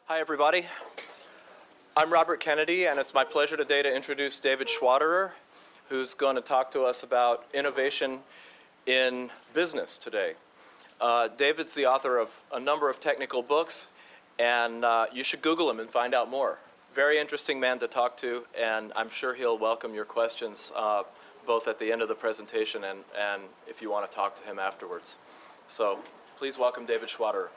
Hi, everybody. I'm Robert Kennedy, and it's my pleasure today to introduce David Schwaderer, who's going to talk to us about innovation in business today. David's the author of a number of technical books, and you should Google him and find out more. Very interesting man to talk to, and I'm sure he'll welcome your questions both at the end of the presentation and if you want to talk to him afterwards. So please welcome David Schwaderer.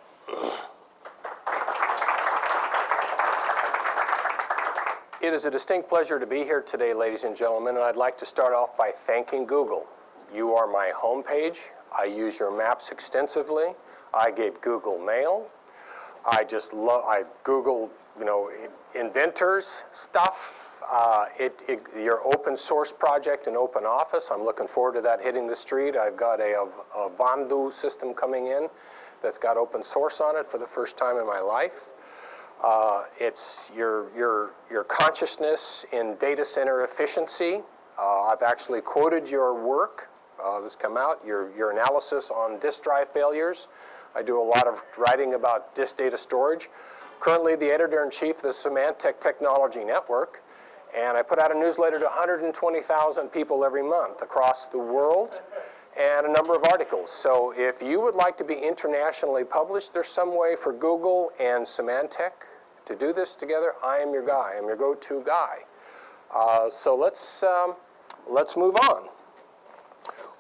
It is a distinct pleasure to be here today, ladies and gentlemen, and I'd like to start off by thanking Google. You are my homepage. I use your maps extensively. I get Google Mail. I Google, inventors stuff. Your open source project and open office, I'm looking forward to that hitting the street. I've got a Vandu system coming in that's got open source on it for the first time in my life. It's your consciousness in data center efficiency. I've actually quoted your work that's come out, your analysis on disk drive failures. I do a lot of writing about disk data storage. Currently the editor-in-chief of the Symantec Technology Network, and I put out a newsletter to 120,000 people every month across the world, and a number of articles. So if you would like to be internationally published, there's some way for Google and Symantec to do this together. I am your guy. I'm your go-to guy. So let's move on.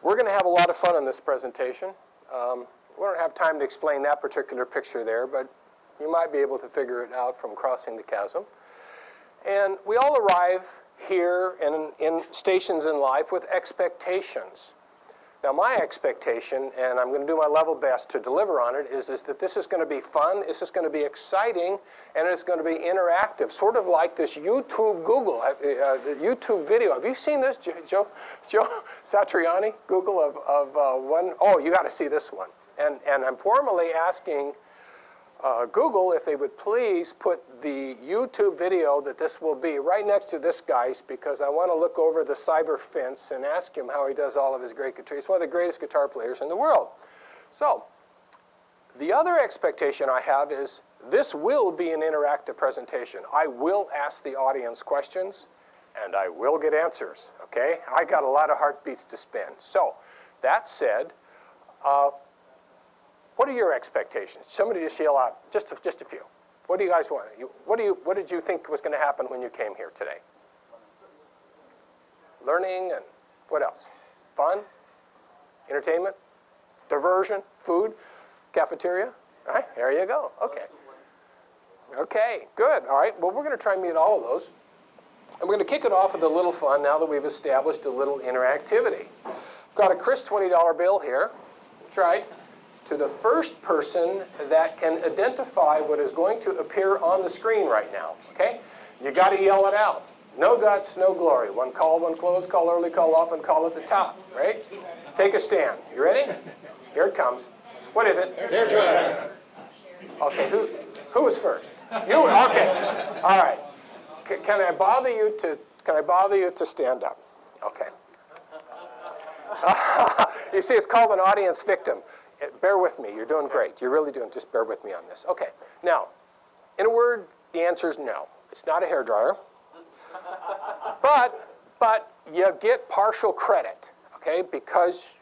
We're going to have a lot of fun in this presentation. We don't have time to explain that particular picture there, but you might be able to figure it out from crossing the chasm. And we all arrive here in stations in life with expectations. Now my expectation, and I'm going to do my level best to deliver on it, is that this is going to be fun, this is going to be exciting, and it's going to be interactive, sort of like this YouTube the YouTube video. Have you seen this, Joe Satriani, Google of one? Oh, you got to see this one. And I'm formally asking Google if they would please put the YouTube video that this will be right next to this guy's, because I want to look over the cyber fence and ask him how he does all of his great guitar. He's one of the greatest guitar players in the world. So the other expectation I have is this will be an interactive presentation. I will ask the audience questions, and I will get answers, okay? I got a lot of heartbeats to spin. So that said, what are your expectations? Somebody just yell out, just a few. What do you guys want? What did you think was going to happen when you came here today? Learning, and what else? Fun? Entertainment? Diversion? Food? Cafeteria? All right, there you go. Okay. Okay, good. All right, well, we're going to try and meet all of those. And we're going to kick it off with a little fun now that we've established a little interactivity. I've got a crisp $20 bill here. That's right. To the first person that can identify what is going to appear on the screen right now, okay? You got to yell it out. No guts, no glory. One call, one close, call early, call often, call at the top, right? Take a stand. You ready? Here it comes. What is it? Hair dryer. Okay, who was first? You? Okay. All right. Can I bother you to stand up? Okay. You see, it's called an audience victim. Bear with me. You're doing great. You're really doing. Just bear with me on this. Okay. Now, in a word, the answer is no. It's not a hairdryer. But you get partial credit, okay? Because,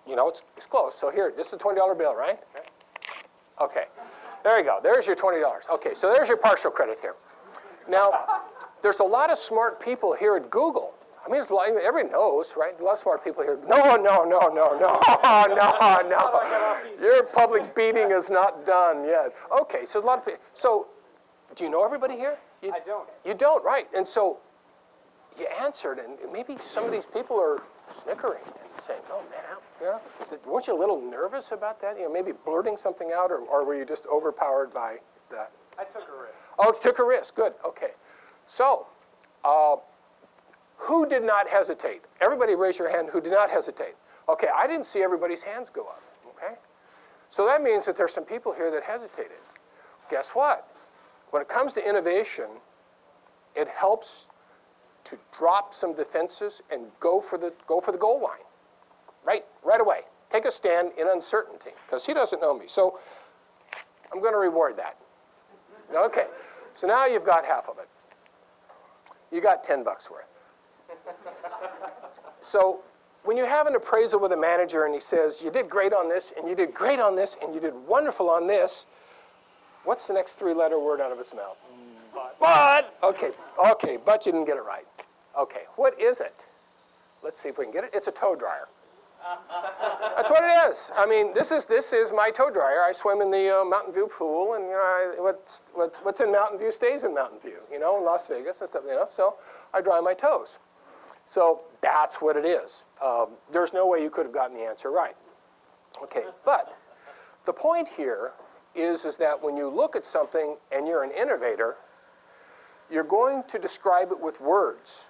it's close. So here, this is a $20 bill, right? Okay. There you go. There's your $20. Okay. So there's your partial credit here. Now, there's a lot of smart people here at Google. I mean, everybody knows, right? A lot of smart people here. No. Your public beating is not done yet. Okay, so a lot of people. So, do you know everybody here? I don't. You don't, right? And so, you answered, and maybe some of these people are snickering and saying, "Oh man, weren't you a little nervous about that? Maybe blurting something out, or were you just overpowered by that?" I took a risk. Oh, you took a risk. Good. Okay. So. Who did not hesitate? Everybody raise your hand who did not hesitate. Okay, I didn't see everybody's hands go up, okay? So that means that there's some people here that hesitated. Guess what? When it comes to innovation, it helps to drop some defenses and go for the goal line. Right away. Take a stand in uncertainty, because he doesn't know me. So I'm going to reward that. Okay, so now you've got half of it. You got 10 bucks worth. So when you have an appraisal with a manager and he says, you did great on this, and you did great on this, and you did wonderful on this, what's the next three-letter word out of his mouth? But. Okay, but you didn't get it right. Okay, what is it? Let's see if we can get it. It's a tow dryer. That's what it is. I mean, this is my tow dryer. I swim in the Mountain View pool, and what's in Mountain View stays in Mountain View. In Las Vegas and stuff. So I dry my toes. So that's what it is. There's no way you could have gotten the answer right. Okay, but the point here is that when you look at something and you're an innovator, you're going to describe it with words.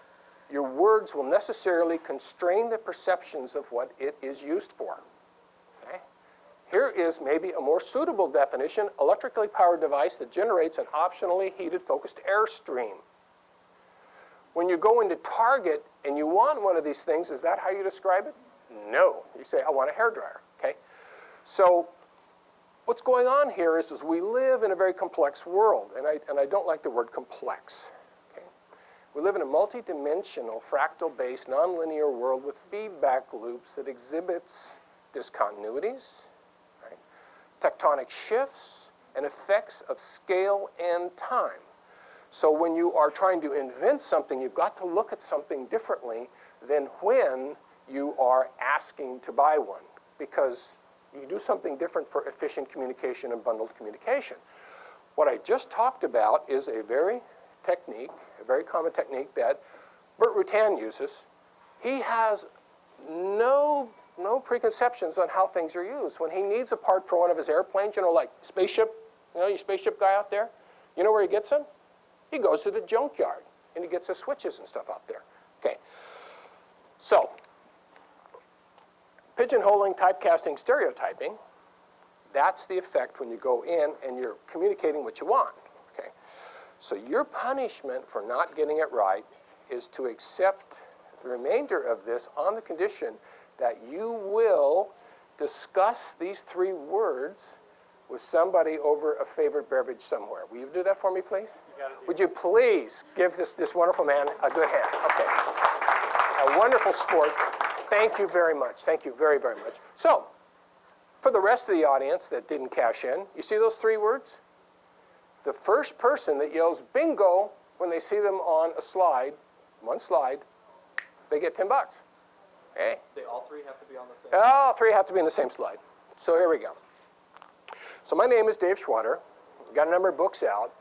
Your words will necessarily constrain the perceptions of what it is used for. Okay? Here is maybe a more suitable definition: electrically powered device that generates an optionally heated focused air stream. When you go into Target and you want one of these things, is that how you describe it? No. You say, I want a hairdryer. Okay? So what's going on here is we live in a very complex world, and I don't like the word complex. Okay? We live in a multi-dimensional, fractal-based, nonlinear world with feedback loops that exhibits discontinuities, right? Tectonic shifts, and effects of scale and time. So when you are trying to invent something, you've got to look at something differently than when you are asking to buy one, because you do something different for efficient communication and bundled communication. What I just talked about is a very common technique that Bert Rutan uses. He has no preconceptions on how things are used. When he needs a part for one of his airplanes, like spaceship, your spaceship guy out there, you know where he gets them? He goes to the junkyard, and he gets the switches and stuff out there. Okay, so pigeonholing, typecasting, stereotyping, that's the effect when you go in and you're communicating what you want. Okay, so your punishment for not getting it right is to accept the remainder of this on the condition that you will discuss these three words with somebody over a favorite beverage somewhere. Will you do that for me, please? Would you please give this wonderful man a good hand? Okay. A wonderful sport. Thank you very much. Thank you very, very much. So, for the rest of the audience that didn't cash in, you see those three words? The first person that yells bingo when they see them on a slide, one slide, they get 10 bucks. Okay? They all three have to be on the same. All three have to be in the same slide. So here we go. So my name is Dave Schwaderer. I've got a number of books out.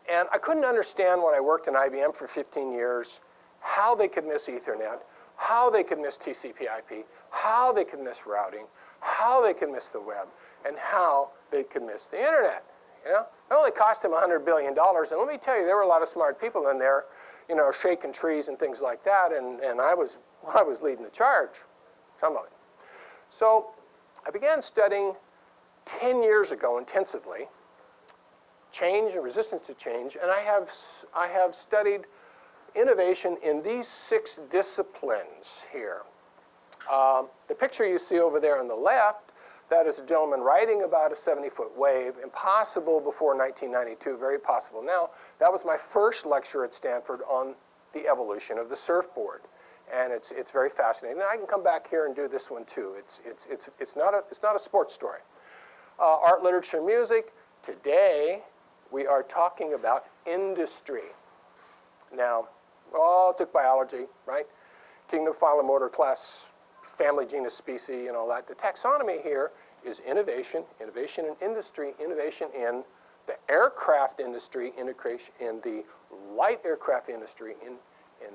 And I couldn't understand when I worked in IBM for 15 years how they could miss Ethernet, how they could miss TCP/IP, how they could miss routing, how they could miss the web, and how they could miss the internet. It only cost them $100 billion. And let me tell you, there were a lot of smart people in there, shaking trees and things like that. And I was leading the charge, some of it. So I began studying 10 years ago intensively, change and resistance to change, and I have studied innovation in these 6 disciplines here. The picture you see over there on the left, that is a gentleman writing about a 70-foot wave, impossible before 1992, very possible now. That was my first lecture at Stanford on the evolution of the surfboard. And it's very fascinating. And I can come back here and do this one too. It's not a sports story. Art, literature, music. Today, we are talking about industry. Now, we all took biology, right? Kingdom, phylum, order, class, family, genus, species, and all that. The taxonomy here is innovation, innovation in industry, innovation in the aircraft industry, integration in the light aircraft industry, in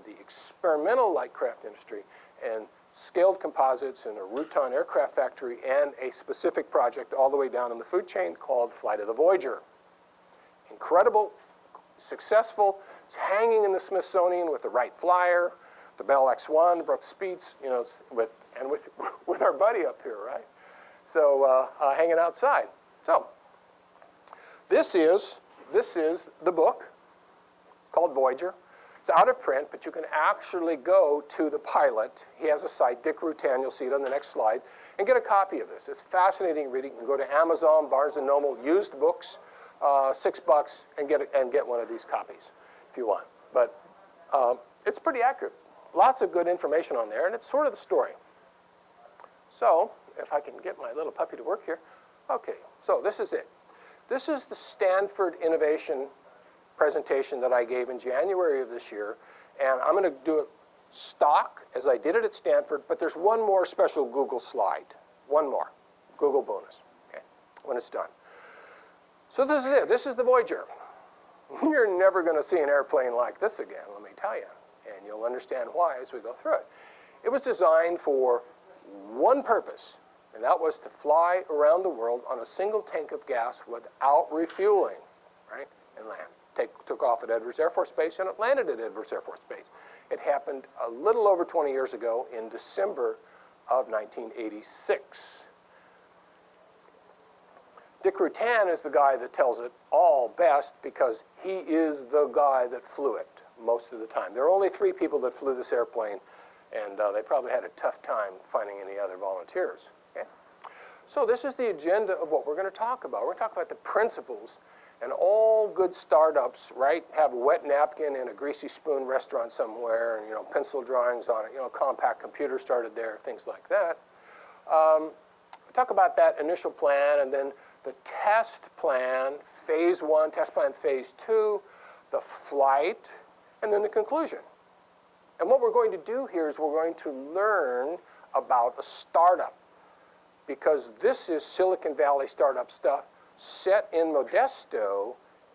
the experimental light craft industry, and scaled composites in a Rutan aircraft factory, and a specific project all the way down in the food chain called Flight of the Voyager. Incredible, successful. It's hanging in the Smithsonian with the Wright Flyer, the Bell X-1, Brooke Speeds, with our buddy up here, right? So hanging outside. So this is the book called Voyager. It's out of print, but you can actually go to the pilot. He has a site, Dick Rutan, you'll see it on the next slide, and get a copy of this. It's fascinating reading. You can go to Amazon, Barnes & Noble, used books. $6 and get one of these copies if you want. But it's pretty accurate. Lots of good information on there, and it's sort of the story. So if I can get my little puppy to work here. Okay, so this is it. This is the Stanford Innovation presentation that I gave in January of this year, and I'm going to do it stock as I did it at Stanford, but there's one more special Google slide. One more. Google bonus, okay, when it's done. So this is it. This is the Voyager. You're never going to see an airplane like this again, let me tell you, and you'll understand why as we go through it. It was designed for one purpose, and that was to fly around the world on a single tank of gas without refueling, right, and land. Took off at Edwards Air Force Base, and it landed at Edwards Air Force Base. It happened a little over 20 years ago in December of 1986. Dick Rutan is the guy that tells it all best because he is the guy that flew it most of the time. There are only 3 people that flew this airplane, and they probably had a tough time finding any other volunteers. Okay? So this is the agenda of what we're going to talk about. We're going to talk about the principles. And all good startups, right, have a wet napkin and a greasy spoon restaurant somewhere, and, you know, pencil drawings on it. You know, compact computer started there, things like that. We talk about that initial plan, and then the test plan, phase 1, test plan phase 2, the flight, and then the conclusion. And what we're going to do here is we're going to learn about a startup, because this is Silicon Valley startup stuff set in Modesto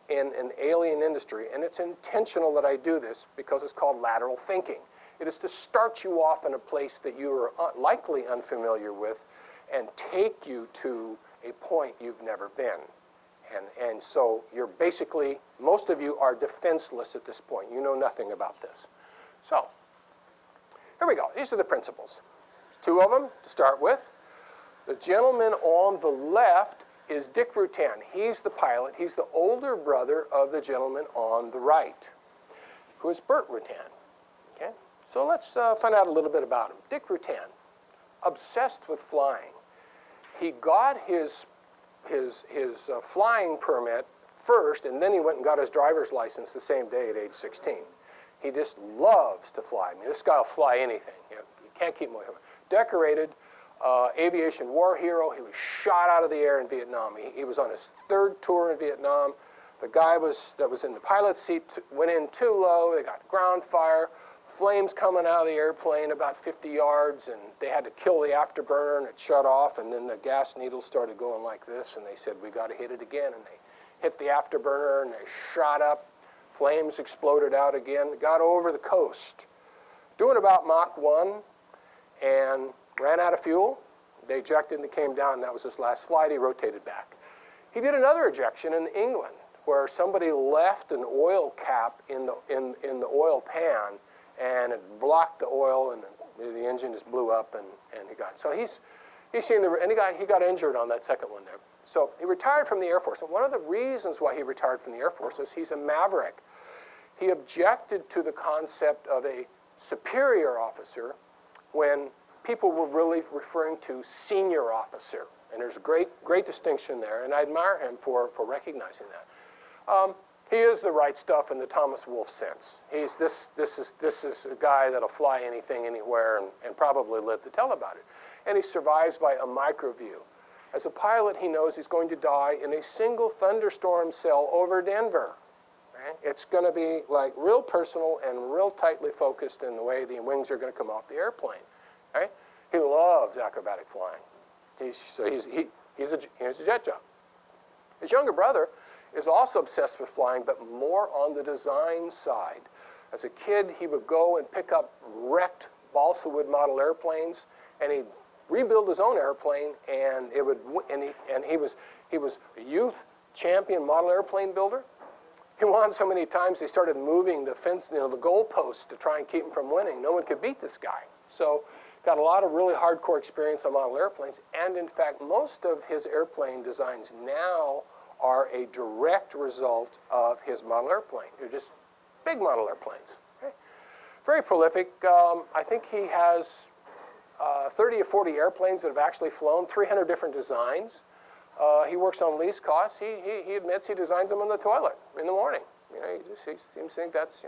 in an alien industry, and it's intentional that I do this because it's called lateral thinking. It is to start you off in a place that you are likely unfamiliar with and take you to a point you've never been. And so you're basically, most of you are defenseless at this point. You know nothing about this. So here we go. These are the principles. There's 2 of them to start with. The gentleman on the left is Dick Rutan. He's the pilot. He's the older brother of the gentleman on the right, who is Burt Rutan. Okay? So let's find out a little bit about him. Dick Rutan, obsessed with flying. He got his flying permit first, and then he went and got his driver's license the same day at age 16. He just loves to fly. I mean, this guy will fly anything. You can't keep him away from it. Decorated aviation war hero. He was shot out of the air in Vietnam. He was on his 3rd tour in Vietnam. The guy that was in the pilot's seat went in too low. They got ground fire, flames coming out of the airplane about 50 yards, and they had to kill the afterburner, and it shut off, and then the gas needles started going like this, and they said, we got to hit it again, and they hit the afterburner, and they shot up. Flames exploded out again, got over the coast, doing about Mach 1, and ran out of fuel. They ejected and they came down, and that was his last flight. He rotated back. He did another ejection in England where somebody left an oil cap in the oil pan, and it blocked the oil, and the engine just blew up, and he got. So he's seen he got injured on that second one there. So he retired from the Air Force, and one of the reasons why he retired from the Air Force is he's a maverick. He objected to the concept of a superior officer when people were really referring to senior officer, and there's a great distinction there, and I admire him for recognizing that. He is the right stuff in the Thomas Wolfe sense. This is a guy that'll fly anything, anywhere, and probably live to tell about it. And he survives by a microview. As a pilot, he knows he's going to die in a single thunderstorm cell over Denver. Okay? It's going to be like real personal and real tightly focused in the way the wings are going to come off the airplane. Right? He loves acrobatic flying. He's a jet job. His younger brother is also obsessed with flying, but more on the design side. As a kid, he would go and pick up wrecked balsa wood model airplanes, and he'd rebuild his own airplane, and he was a youth champion model airplane builder. He won so many times they started moving the fence, the goalposts to try and keep him from winning. No one could beat this guy. So got a lot of really hardcore experience on model airplanes, and in fact, most of his airplane designs now are a direct result of his model airplane. They're just big model airplanes. Okay? Very prolific. I think he has 30 or 40 airplanes that have actually flown, 300 different designs. He works on least costs. He admits he designs them on the toilet in the morning. He seems to think that's,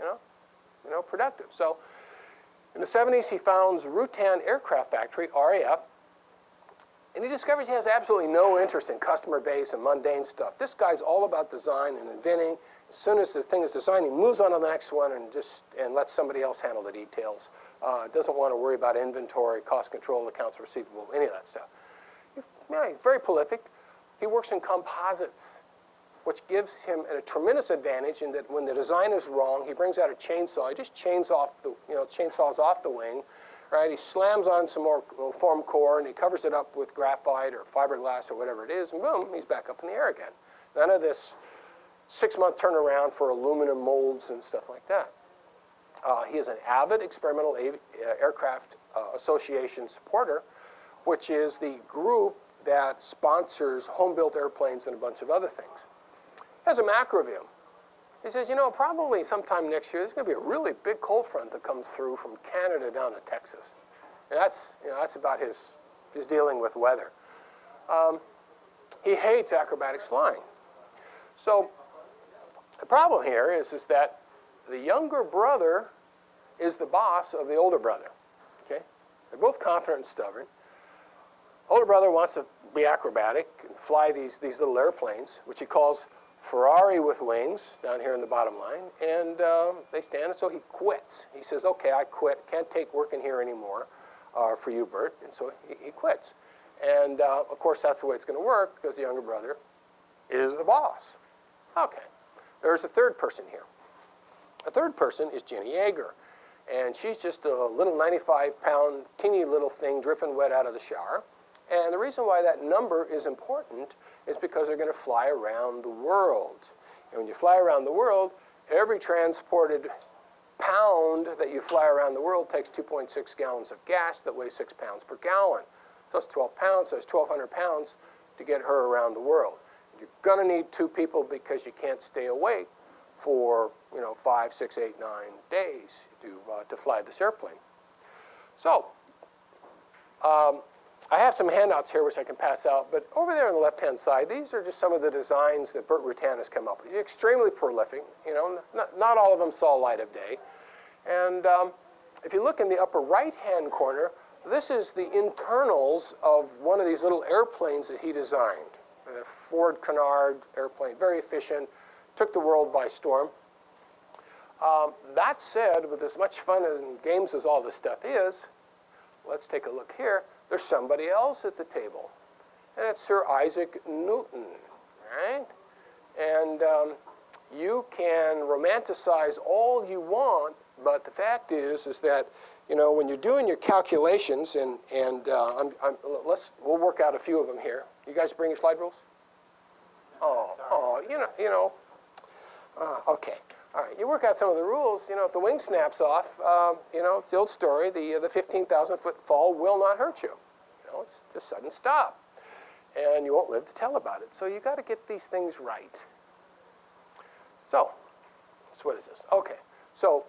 productive. So in the 70s, he founds Rutan Aircraft Factory, RAF, and he discovers he has absolutely no interest in customer base and mundane stuff. This guy's all about design and inventing. As soon as the thing is designed, he moves on to the next one and lets somebody else handle the details. Doesn't want to worry about inventory, cost control, accounts receivable, any of that stuff. He's very prolific. He works in composites, which gives him a tremendous advantage in that when the design is wrong, he brings out a chainsaw. He just chainsaws off the wing. Right? He slams on some more foam core and he covers it up with graphite or fiberglass or whatever it is, and boom, he's back up in the air again. None of this 6-month turnaround for aluminum molds and stuff like that. He is an avid Experimental Aircraft Association supporter, which is the group that sponsors home-built airplanes and a bunch of other things. Has a macro view. He says, probably sometime next year, there's going to be a really big cold front that comes through from Canada down to Texas. And that's about his dealing with weather. He hates acrobatics flying. So the problem here is that the younger brother is the boss of the older brother. Okay? They're both confident and stubborn. Older brother wants to be acrobatic and fly these little airplanes, which he calls Ferrari with wings, down here in the bottom line, and they stand, and so he quits. He says, okay, I quit, can't take working here anymore for you, Bert, and so he quits. And of course, that's the way it's going to work, because the younger brother is the boss. Okay, there's a third person here. A third person is Jenny Yeager, and she's just a little 95-pound, teeny little thing dripping wet out of the shower. And the reason why that number is important is because they're going to fly around the world. And when you fly around the world, every transported pound that you fly around the world takes 2.6 gallons of gas that weighs 6 pounds per gallon. So it's 12 pounds, so it's 1,200 pounds to get her around the world. You're going to need 2 people because you can't stay awake for 5, 6, 8, 9 days to fly this airplane. So I have some handouts here which I can pass out, but over there on the left-hand side, these are just some of the designs that Bert Rutan has come up with. He's extremely prolific. Not all of them saw light of day. And if you look in the upper right-hand corner, this is the internals of one of these little airplanes that he designed. A Ford Canard airplane, very efficient, took the world by storm. That said, with as much fun and games as all this stuff is, let's take a look here. There's somebody else at the table, and it's Sir Isaac Newton, right? And you can romanticize all you want, but the fact is that when you're doing your calculations, and we'll work out a few of them here. You guys bring your slide rules? Okay. All right, you work out some of the rules. If the wing snaps off, it's the old story. The 15,000-foot fall will not hurt you. It's just sudden stop, and you won't live to tell about it. So you got to get these things right. So what is this? Okay. So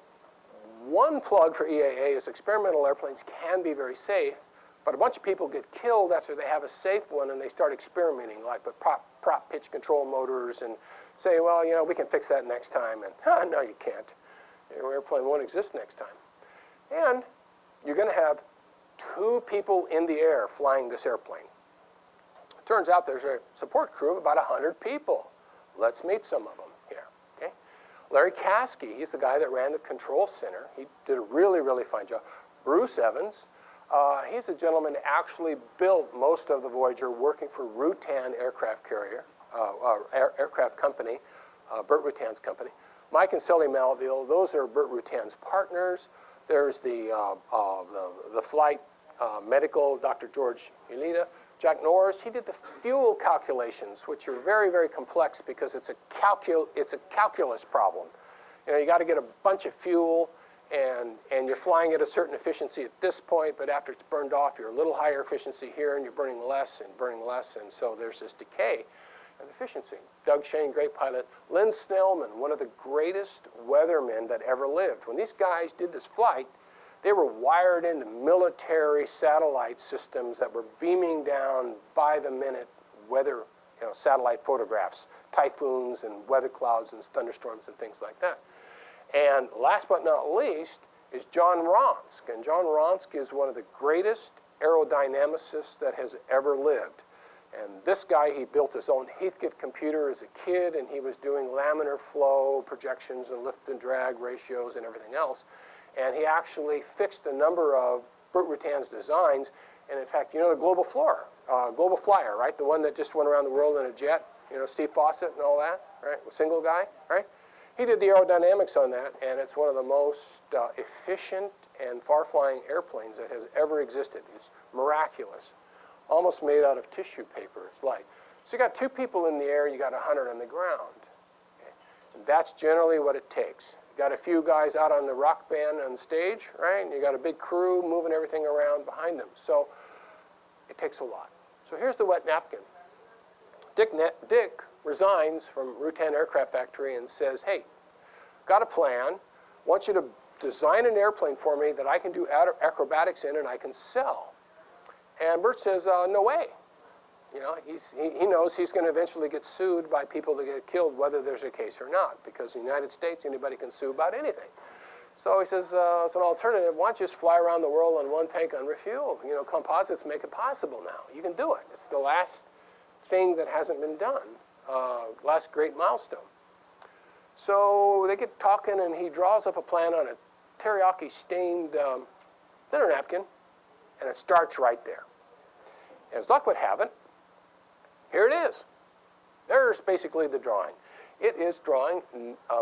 one plug for EAA is experimental airplanes can be very safe, but a bunch of people get killed after they have a safe one and they start experimenting, like with prop pitch control motors, and say, well, we can fix that next time. And no, you can't. Your airplane won't exist next time. And you're going to have 2 people in the air flying this airplane. It turns out there's a support crew of about 100 people. Let's meet some of them here. Okay? Larry Caskey, he's the guy that ran the control center. He did a really, really fine job. Bruce Evans, he's a gentleman who actually built most of the Voyager working for Rutan Aircraft Aircraft Company, Bert Rutan's company. Mike and Sally Malville, those are Bert Rutan's partners. There's the flight medical, Dr. George Ulita. Jack Norris, he did the fuel calculations, which are very, very complex because it's a calculus problem. You got to get a bunch of fuel, and you're flying at a certain efficiency at this point, but after it's burned off, you're a little higher efficiency here, and you're burning less, and so there's this decay of efficiency. Doug Shane, great pilot. Lynn Snellman, one of the greatest weathermen that ever lived. When these guys did this flight, they were wired into military satellite systems that were beaming down by the minute weather satellite photographs, typhoons and weather clouds and thunderstorms and things like that. And last but not least is John Ronsk. And John Ronsk is one of the greatest aerodynamicists that has ever lived. And this guy, he built his own Heathkit computer as a kid, and he was doing laminar flow projections and lift and drag ratios and everything else. And he actually fixed a number of Burt Rutan's designs. And in fact, the Global Flyer, right? The one that just went around the world in a jet, Steve Fawcett and all that, right? A single guy, right? He did the aerodynamics on that, and it's one of the most efficient and far-flying airplanes that has ever existed. It's miraculous. Almost made out of tissue paper, it's like. So you got 2 people in the air, you got 100 on the ground. Okay? And that's generally what it takes. You got a few guys out on the rock band on stage, right? And you got a big crew moving everything around behind them. So it takes a lot. So here's the wet napkin. Dick resigns from Rutan Aircraft Factory and says, hey, got a plan. Want you to design an airplane for me that I can do acrobatics in and I can sell. And Burt says, no way. He knows he's going to eventually get sued by people that get killed, whether there's a case or not, because in the United States, anybody can sue about anything. So he says, as an alternative, why don't you just fly around the world on one tank unrefueled? Composites make it possible now. You can do it. It's the last thing that hasn't been done, last great milestone. So they get talking, and he draws up a plan on a teriyaki-stained dinner napkin, and it starts right there. And as luck would have it, here it is. There's basically the drawing. It is drawing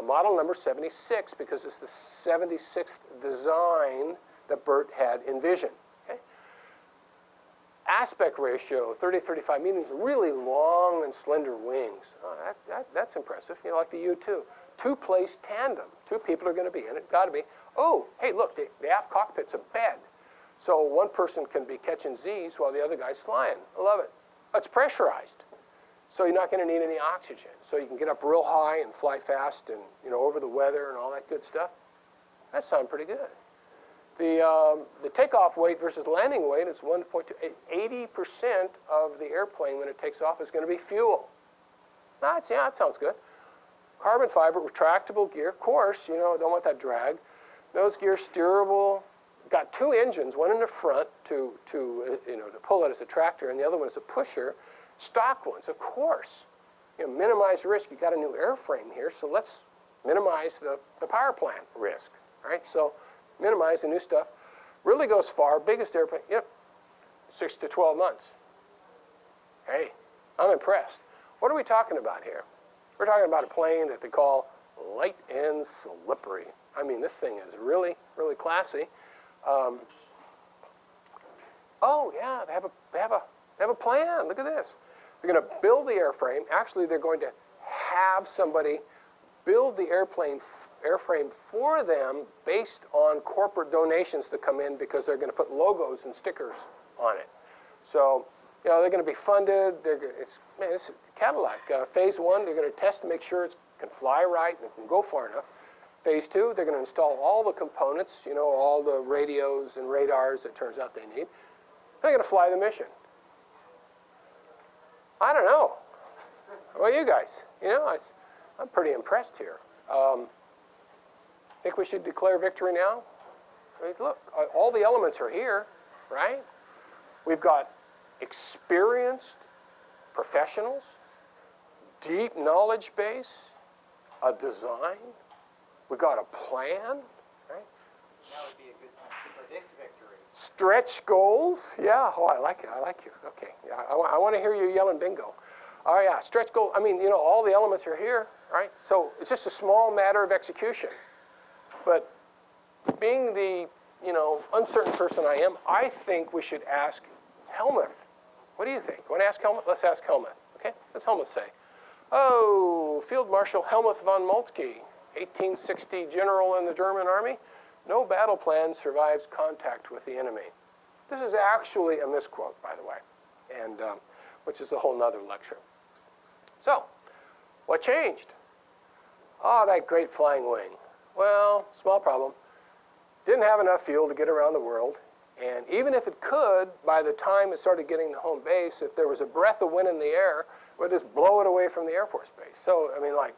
model number 76 because it's the 76th design that Burt had envisioned. Okay? Aspect ratio, 30-35 meters, really long and slender wings. Oh, that's impressive, like the U-2. 2-place tandem. 2 people are going to be in it, got to be. Oh, hey, look, the aft cockpit's a bed. So one person can be catching Z's while the other guy's flying. I love it. It's pressurized. So you're not going to need any oxygen. So you can get up real high and fly fast and, over the weather and all that good stuff. That sounds pretty good. The takeoff weight versus landing weight is 1.2. 80% of the airplane when it takes off is going to be fuel. That sounds good. Carbon fiber, retractable gear. Of course, don't want that drag. Nose gear, steerable. Got 2 engines, one in the front to pull it as a tractor, and the other one is a pusher. Stock ones, of course. Minimize risk. You got a new airframe here, so let's minimize the power plant risk, right? So minimize the new stuff. Really goes far. Biggest airplane, 6 to 12 months. Hey, I'm impressed. What are we talking about here? We're talking about a plane that they call light and slippery. I mean, this thing is really, really classy. Oh yeah, they have a plan. Look at this. They're going to build the airframe. Actually, they're going to have somebody build the airframe for them based on corporate donations that come in because they're going to put logos and stickers on it. So, they're going to be funded. It's Cadillac. Phase 1, they're going to test to make sure it can fly right and it can go far enough. Phase 2, they're going to install all the components, all the radios and radars it turns out they need. They're going to fly the mission. I don't know. How about you guys? I'm pretty impressed here. Think we should declare victory now? I mean, look, all the elements are here, right? We've got experienced professionals, deep knowledge base, a design. We've got a plan, right? That would be a good time to predict victory. Stretch goals. Yeah. Oh, I like it. I like you. Okay. Yeah. I want to hear you yelling bingo. Oh, yeah. Stretch goal. I mean, all the elements are here, right? So it's just a small matter of execution. But being the, uncertain person I am, I think we should ask Helmuth. What do you think? Want to ask Helmuth? Let's ask Helmuth. Okay. What's Helmuth say? Oh, Field Marshal Helmuth von Moltke, 1860 general in the German army. No battle plan survives contact with the enemy. This is actually a misquote, by the way, and which is a whole nother lecture. So, what changed? Oh, that great flying wing. Well, small problem. Didn't have enough fuel to get around the world, and even if it could, by the time it started getting to home base, if there was a breath of wind in the air, would just blow it away from the Air Force Base. So, I mean, like,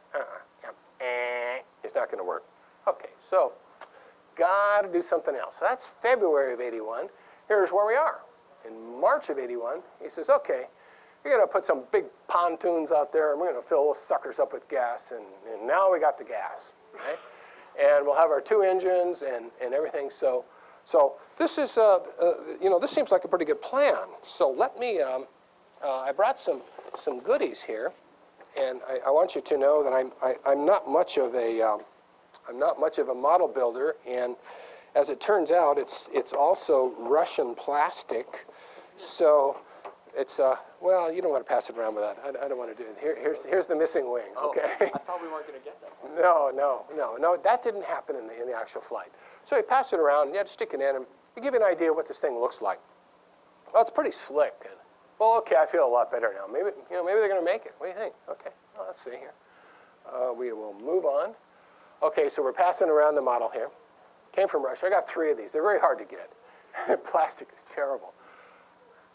it's not going to work. Okay, so got to do something else. So that's February of 81. Here's where we are. In March of 81, he says, okay, you're going to put some big pontoons out there, and we're going to fill those suckers up with gas, and now we got the gas, right? And we'll have our 2 engines and everything. So this is, this seems like a pretty good plan. So let me, I brought some goodies here, and I want you to know that I'm not much of a model builder, and as it turns out, it's also Russian plastic. So it's well, you don't want to pass it around with that. I don't want to do it. Here's the missing wing. Okay. Oh, I thought we weren't going to get that. No. That didn't happen in the actual flight. So you pass it around, you have to stick it in, and you give you an idea what this thing looks like. Well, it's pretty slick. And, well, okay, I feel a lot better now. Maybe they're going to make it. What do you think? Okay. Well, let's see here. We will move on. Okay, so we're passing around the model here. Came from Russia. I got 3 of these. They're very hard to get. Plastic is terrible.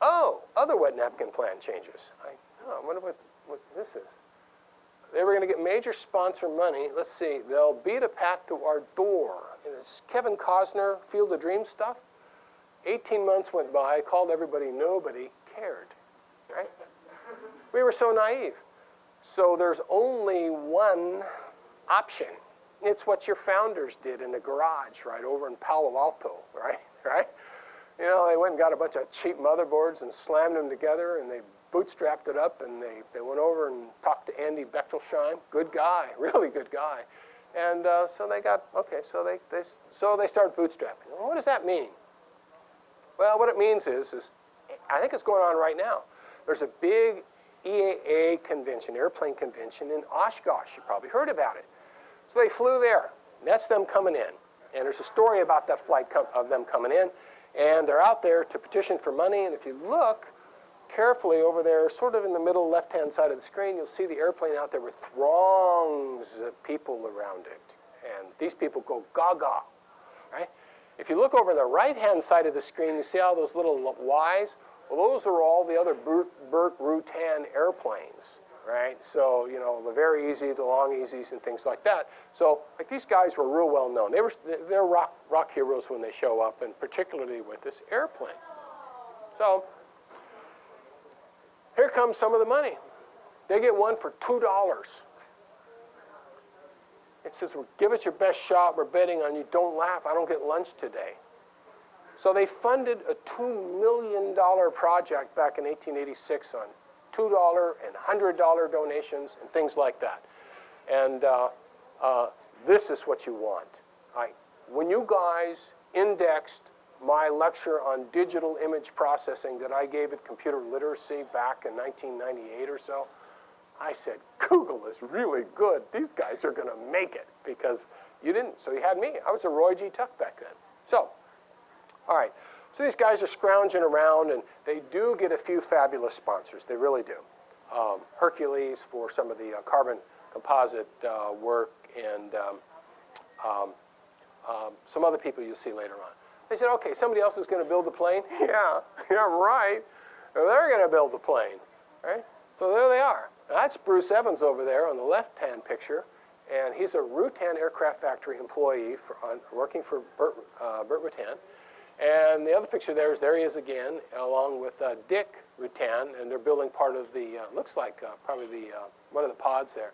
Oh, other wet napkin plan changes. I wonder what this is. They were going to get major sponsor money. Let's see. They'll beat a path to our door. And this is Kevin Costner, Field of Dreams stuff. 18 months went by. I called everybody. Nobody cared. Right? We were so naive. So there's only one option. It's what your founders did in the garage right over in Palo Alto, right? You know, they went and got a bunch of cheap motherboards and slammed them together, and they bootstrapped it up, and they went over and talked to Andy Bechtolsheim. Good guy, really good guy. And so they got, okay, so they started bootstrapping. Well, what does that mean? Well, what it means is I think it's going on right now. There's a big EAA convention, airplane convention in Oshkosh. You probably heard about it. So they flew there. That's them coming in. And there's a story about that flight of them coming in. And they're out there to petition for money. And if you look carefully over there, sort of in the middle left-hand side of the screen, you'll see the airplane out there with throngs of people around it. And these people go gaga, right? If you look over the right-hand side of the screen, you see all those little Ys? Well, those are all the other Burt Rutan airplanes. Right? So, you know, the very easy, the long easies, and things like that. So, like, these guys were real well known. They're rock heroes when they show up, and particularly with this airplane. So, here comes some of the money. They get one for $2. It says, well, give it your best shot. We're betting on you. Don't laugh. I don't get lunch today. So they funded a $2 million project back in 1886 on $2 and $100 donations and things like that. And this is what you want. When you guys indexed my lecture on digital image processing that I gave at Computer Literacy back in 1998 or so, I said, Google is really good. These guys are going to make it, because you didn't. So you had me. I was a Roy G. Tuck back then. So, all right. So these guys are scrounging around, and they do get a few fabulous sponsors. They really do. Hercules for some of the carbon composite work, and some other people you'll see later on. They said, okay, somebody else is going to build the plane? Yeah, right. They're going to build the plane, right? So there they are. That's Bruce Evans over there on the left-hand picture, and he's a Rutan Aircraft Factory employee working for Burt Rutan. And the other picture there he is again, along with Dick Rutan, and they're building part of the, looks like probably one of the pods there.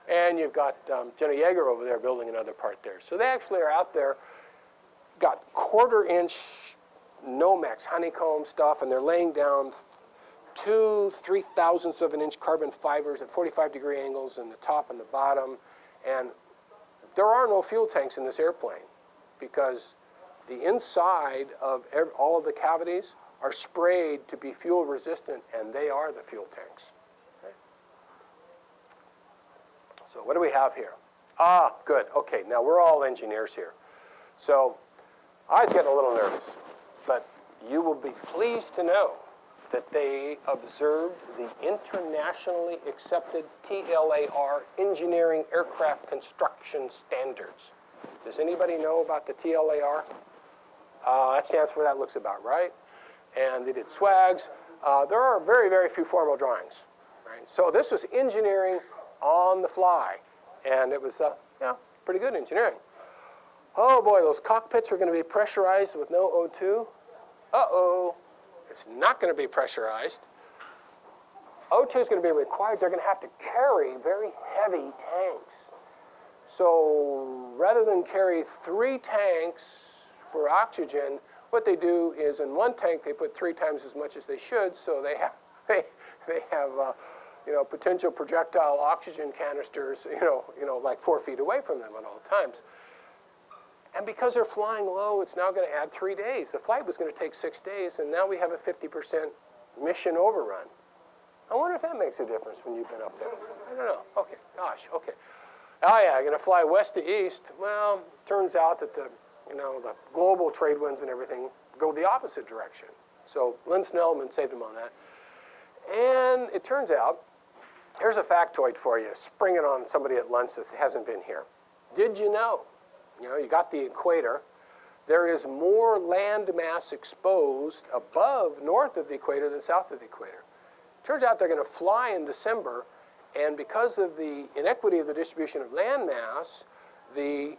And you've got Jenna Yeager over there building another part there. So they actually are out there, got 1/4-inch Nomex honeycomb stuff, and they're laying down 2 3/1000ths of an inch carbon fibers at 45-degree angles in the top and the bottom. And there are no fuel tanks in this airplane, because the inside of all of the cavities are sprayed to be fuel resistant, and they are the fuel tanks. Okay. So what do we have here? Ah, good. Okay, now we're all engineers here. So I was getting a little nervous, but you will be pleased to know that they observed the internationally accepted TLAR engineering aircraft construction standards. Does anybody know about the TLAR? That stands for that looks about right. And they did swags. There are very, very few formal drawings, Right? So this was engineering on the fly, and it was yeah, pretty good engineering. Oh boy, those cockpits are going to be pressurized with no O2. Uh-oh, it's not going to be pressurized. O2 is going to be required. They're going to have to carry very heavy tanks. So rather than carry 3 tanks for oxygen, what they do is in one tank they put 3 times as much as they should, so they have you know, potential projectile oxygen canisters, like 4 feet away from them at all times. And because they're flying low, it's now going to add 3 days. The flight was going to take 6 days, and now we have a 50% mission overrun. I wonder if that makes a difference when you've been up there. I don't know. Okay, gosh, okay. Oh yeah, I'm going to fly west to east. Well, turns out that the global trade winds and everything go the opposite direction. So Lynn Snellman saved him on that. And it turns out, here's a factoid for you. Spring it on somebody at lunch that hasn't been here. Did you know, you got the equator. There is more land mass exposed north of the equator than south of the equator. Turns out they're going to fly in December, and because of the inequity of the distribution of land mass, the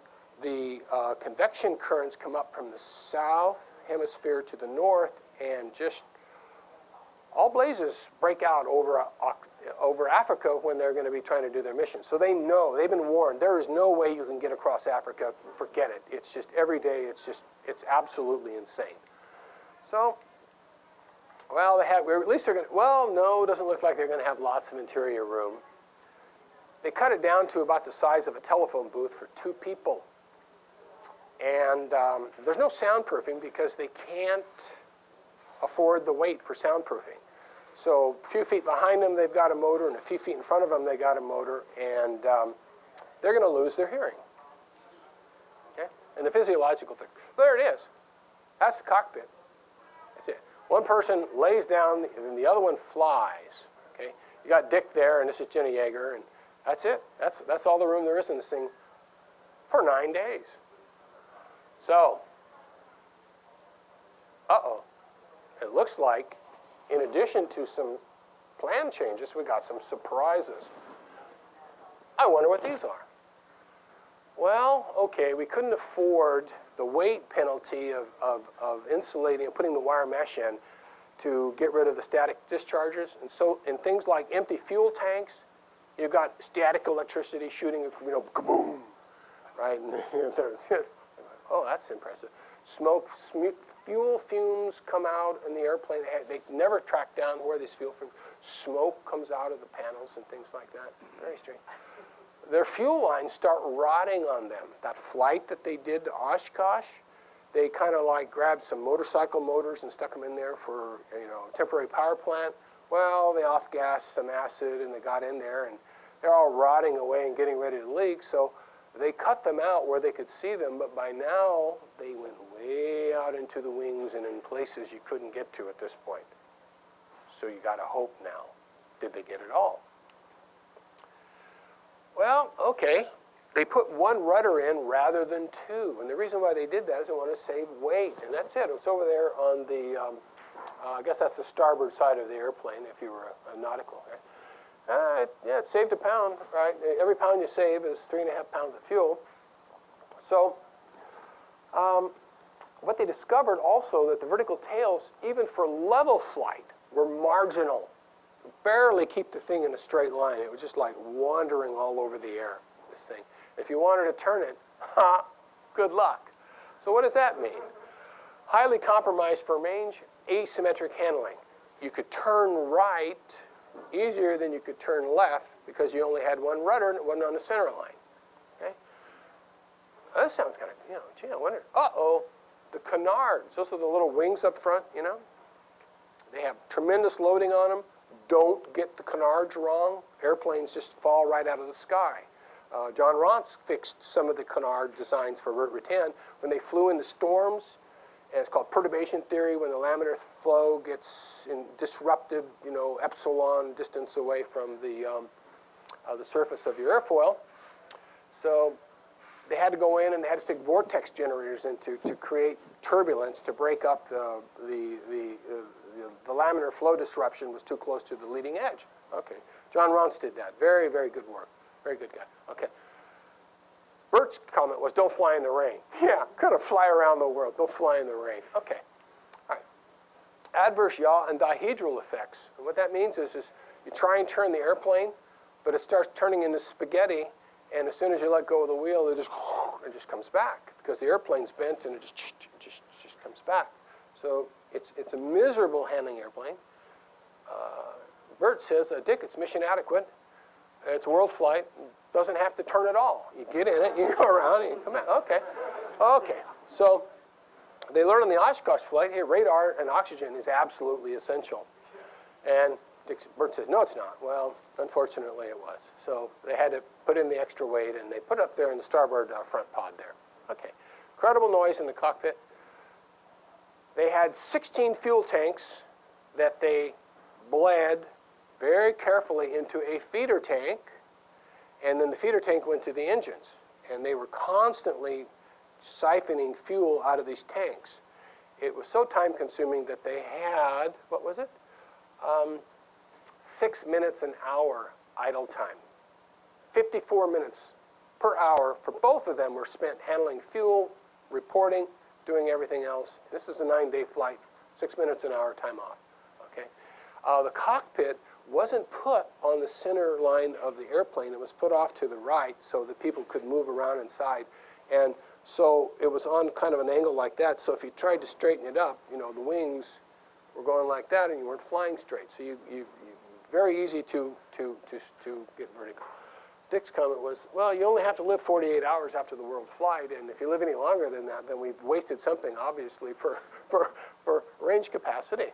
convection currents come up from the south hemisphere to the north, and just all blazes break out over Africa when they're going to be trying to do their mission. So they know, they've been warned, there is no way you can get across Africa. Forget it. It's just every day, it's absolutely insane. So, well, at least they're going to, well, no, it doesn't look like they're going to have lots of interior room. They cut it down to about the size of a telephone booth for 2 people. And there's no soundproofing because they can't afford the weight for soundproofing. So a few feet behind them, they've got a motor, and a few feet in front of them, they got a motor, and they're going to lose their hearing. Okay? And the physiological thing. There it is. That's the cockpit. That's it. One person lays down, and the other one flies. Okay? You got Dick there, and this is Jenny Yeager, and that's it. That's all the room there is in this thing for 9 days. So, uh-oh. It looks like, in addition to some plan changes, we got some surprises. I wonder what these are. Well, okay, we couldn't afford the weight penalty of insulating and putting the wire mesh in to get rid of the static discharges. And so in things like empty fuel tanks, you've got static electricity shooting, kaboom, right? Oh, that's impressive. Smoke, fuel fumes come out in the airplane. They never track down where these fuel fumes. Smoke comes out of the panels and things like that. Very strange. Their fuel lines start rotting on them. That flight that they did to Oshkosh, they kind of like grabbed some motorcycle motors and stuck them in there for a temporary power plant. Well, they off-gassed some acid and they got in there and they're all rotting away and getting ready to leak. So they cut them out where they could see them, but by now they went way out into the wings and in places you couldn't get to at this point. So you got to hope now. Did they get it all? Well, okay. They put 1 rudder in rather than 2. And the reason why they did that is they want to save weight. And that's it. It's over there on the, I guess that's the starboard side of the airplane if you were a nautical. Right? Yeah, it saved a pound, right? Every pound you save is 3.5 pounds of fuel. So what they discovered also that the vertical tails, even for level flight, were marginal. Barely keep the thing in a straight line. It was just like wandering all over the air, this thing. If you wanted to turn it, good luck. So what does that mean? Highly compromised for range, asymmetric handling. You could turn right easier than you could turn left because you only had 1 rudder and it wasn't on the center line. Okay? Well, this sounds kind of, gee, I wonder. Uh-oh, the canards. Those are the little wings up front, They have tremendous loading on them. Don't get the canards wrong. Airplanes just fall right out of the sky. John Ronce fixed some of the canard designs for Vert Rattan when they flew into storms. And it's called perturbation theory, when the laminar flow gets disrupted, epsilon distance away from the surface of your airfoil. So they had to go in and they had to stick vortex generators in to create turbulence to break up the laminar flow disruption was too close to the leading edge. Okay, John Rounce did that. Very, very good work. Very good guy. Okay. Bert's comment was, don't fly in the rain. Yeah, could have fly around the world. Don't fly in the rain. Okay. All right. Adverse yaw and dihedral effects. And what that means is you try and turn the airplane, but it starts turning into spaghetti, and as soon as you let go of the wheel, it just comes back because the airplane's bent and it just comes back. So it's a miserable handling airplane. Bert says, Dick, it's mission adequate. It's a world flight. Doesn't have to turn at all. You get in it, you go around, and you come out. Okay. Okay. So they learned on the Oshkosh flight, hey, radar and oxygen is absolutely essential. And Bert says, no, it's not. Well, unfortunately, it was. So they had to put in the extra weight, and they put it up there in the starboard front pod there. Okay. Incredible noise in the cockpit. They had 16 fuel tanks that they bled very carefully into a feeder tank, and then the feeder tank went to the engines. And they were constantly siphoning fuel out of these tanks. It was so time-consuming that they had, what was it? 6 minutes an hour idle time. 54 minutes per hour for both of them were spent handling fuel, reporting, doing everything else. This is a 9-day flight, 6 minutes an hour time off. Okay. The cockpit wasn't put on the center line of the airplane. It was put off to the right so that people could move around inside. And so it was on kind of an angle like that. So if you tried to straighten it up, you know, the wings were going like that and you weren't flying straight. So very easy to get vertigo. Dick's comment was, well, you only have to live 48 hours after the world flight, and if you live any longer than that, then we've wasted something, obviously, for range capacity.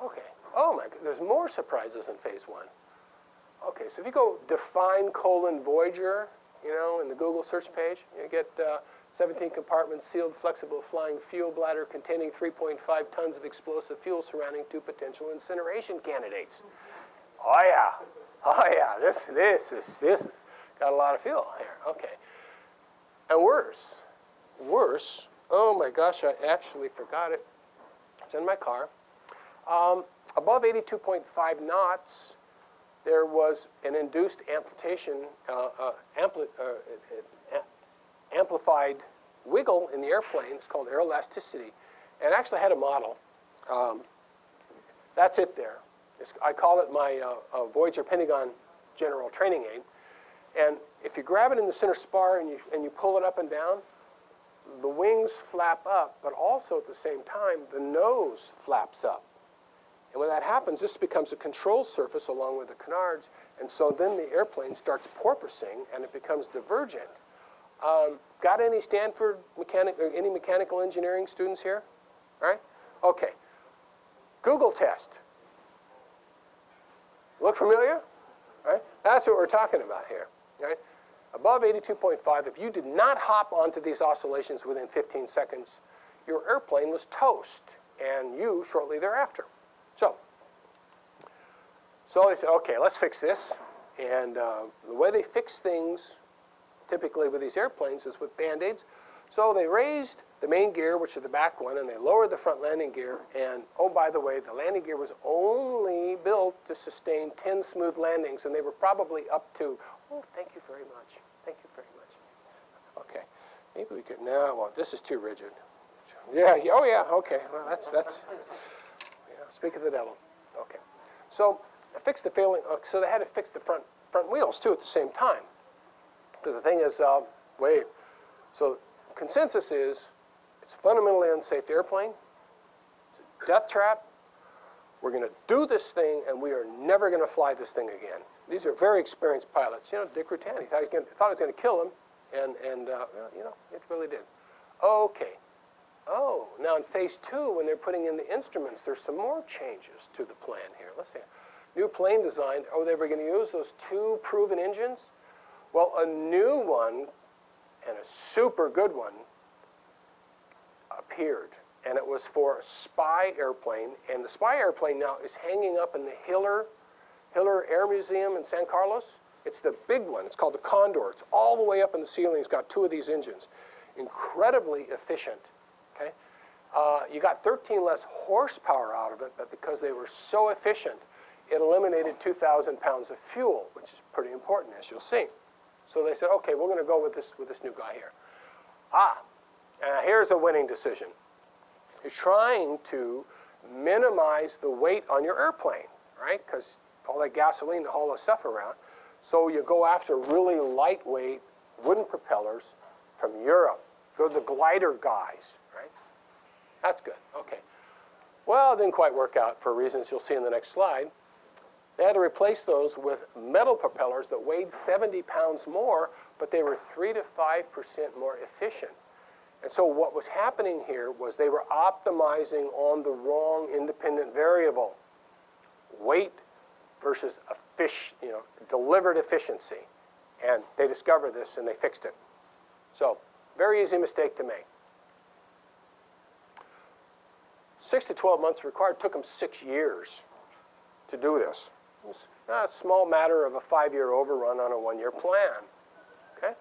Okay. Oh my God, there's more surprises in phase one. Okay, so if you go define : Voyager, you know, in the Google search page, you get 17 compartments, sealed, flexible, flying fuel bladder containing 3.5 tons of explosive fuel surrounding 2 potential incineration candidates. Oh yeah, oh yeah, this is got a lot of fuel here. Okay, and worse, oh my gosh, I actually forgot it. It's in my car. Above 82.5 knots, there was an induced amplified wiggle in the airplane. It's called aeroelasticity, and I actually had a model. That's it there. I call it my Voyager Pentagon General Training Aid. And if you grab it in the center spar and you pull it up and down, the wings flap up, but also at the same time, the nose flaps up. And when that happens, this becomes a control surface along with the canards, and so then the airplane starts porpoising and it becomes divergent. Got any Stanford any mechanical engineering students here? All right? Okay. Google test. Look familiar? All right? That's what we're talking about here. Right? Above 82.5, if you did not hop onto these oscillations within 15 seconds, your airplane was toast, and you shortly thereafter. So they said, okay, let's fix this. And the way they fix things, typically with these airplanes, is with Band-Aids. So they raised the main gear, which is the back one, and they lowered the front landing gear. And oh, by the way, the landing gear was only built to sustain 10 smooth landings, and they were probably up to, oh, thank you very much. Thank you very much. Okay, maybe we could, no, well, this is too rigid. Yeah, oh yeah, okay, well, that's yeah, speak of the devil. Okay, so I fixed the failing, so they had to fix the front wheels, too, at the same time. Because the thing is, so consensus is, it's a fundamentally unsafe airplane. It's a death trap. We're going to do this thing, and we are never going to fly this thing again. These are very experienced pilots. You know, Dick Rutan, he thought it was going to kill him, and you know, it really did. Okay. Oh, now in phase two, when they're putting in the instruments, there's some more changes to the plan here. Let's see. New plane design. Oh, they were going to use those 2 proven engines? Well, a new one, and a super good one, appeared. And it was for a spy airplane. And the spy airplane now is hanging up in the Hiller Air Museum in San Carlos. It's the big one. It's called the Condor. It's all the way up in the ceiling. It's got 2 of these engines. Incredibly efficient. Okay? You got 13 less horsepower out of it, but because they were so efficient, it eliminated 2,000 pounds of fuel, which is pretty important, as you'll see. So they said, okay, we're going to go with this new guy here. Here's a winning decision. You're trying to minimize the weight on your airplane, right? Because all that gasoline to haul the stuff around. So you go after really lightweight wooden propellers from Europe. Go to the glider guys, right? That's good, okay. Well, it didn't quite work out for reasons you'll see in the next slide. They had to replace those with metal propellers that weighed 70 pounds more, but they were 3 to 5% more efficient. And so what was happening here was they were optimizing on the wrong independent variable. Weight versus delivered efficiency. And they discovered this and they fixed it. So, very easy mistake to make. 6 to 12 months required. It took them 6 years to do this. It was a small matter of a 5-year overrun on a 1-year plan. Okay?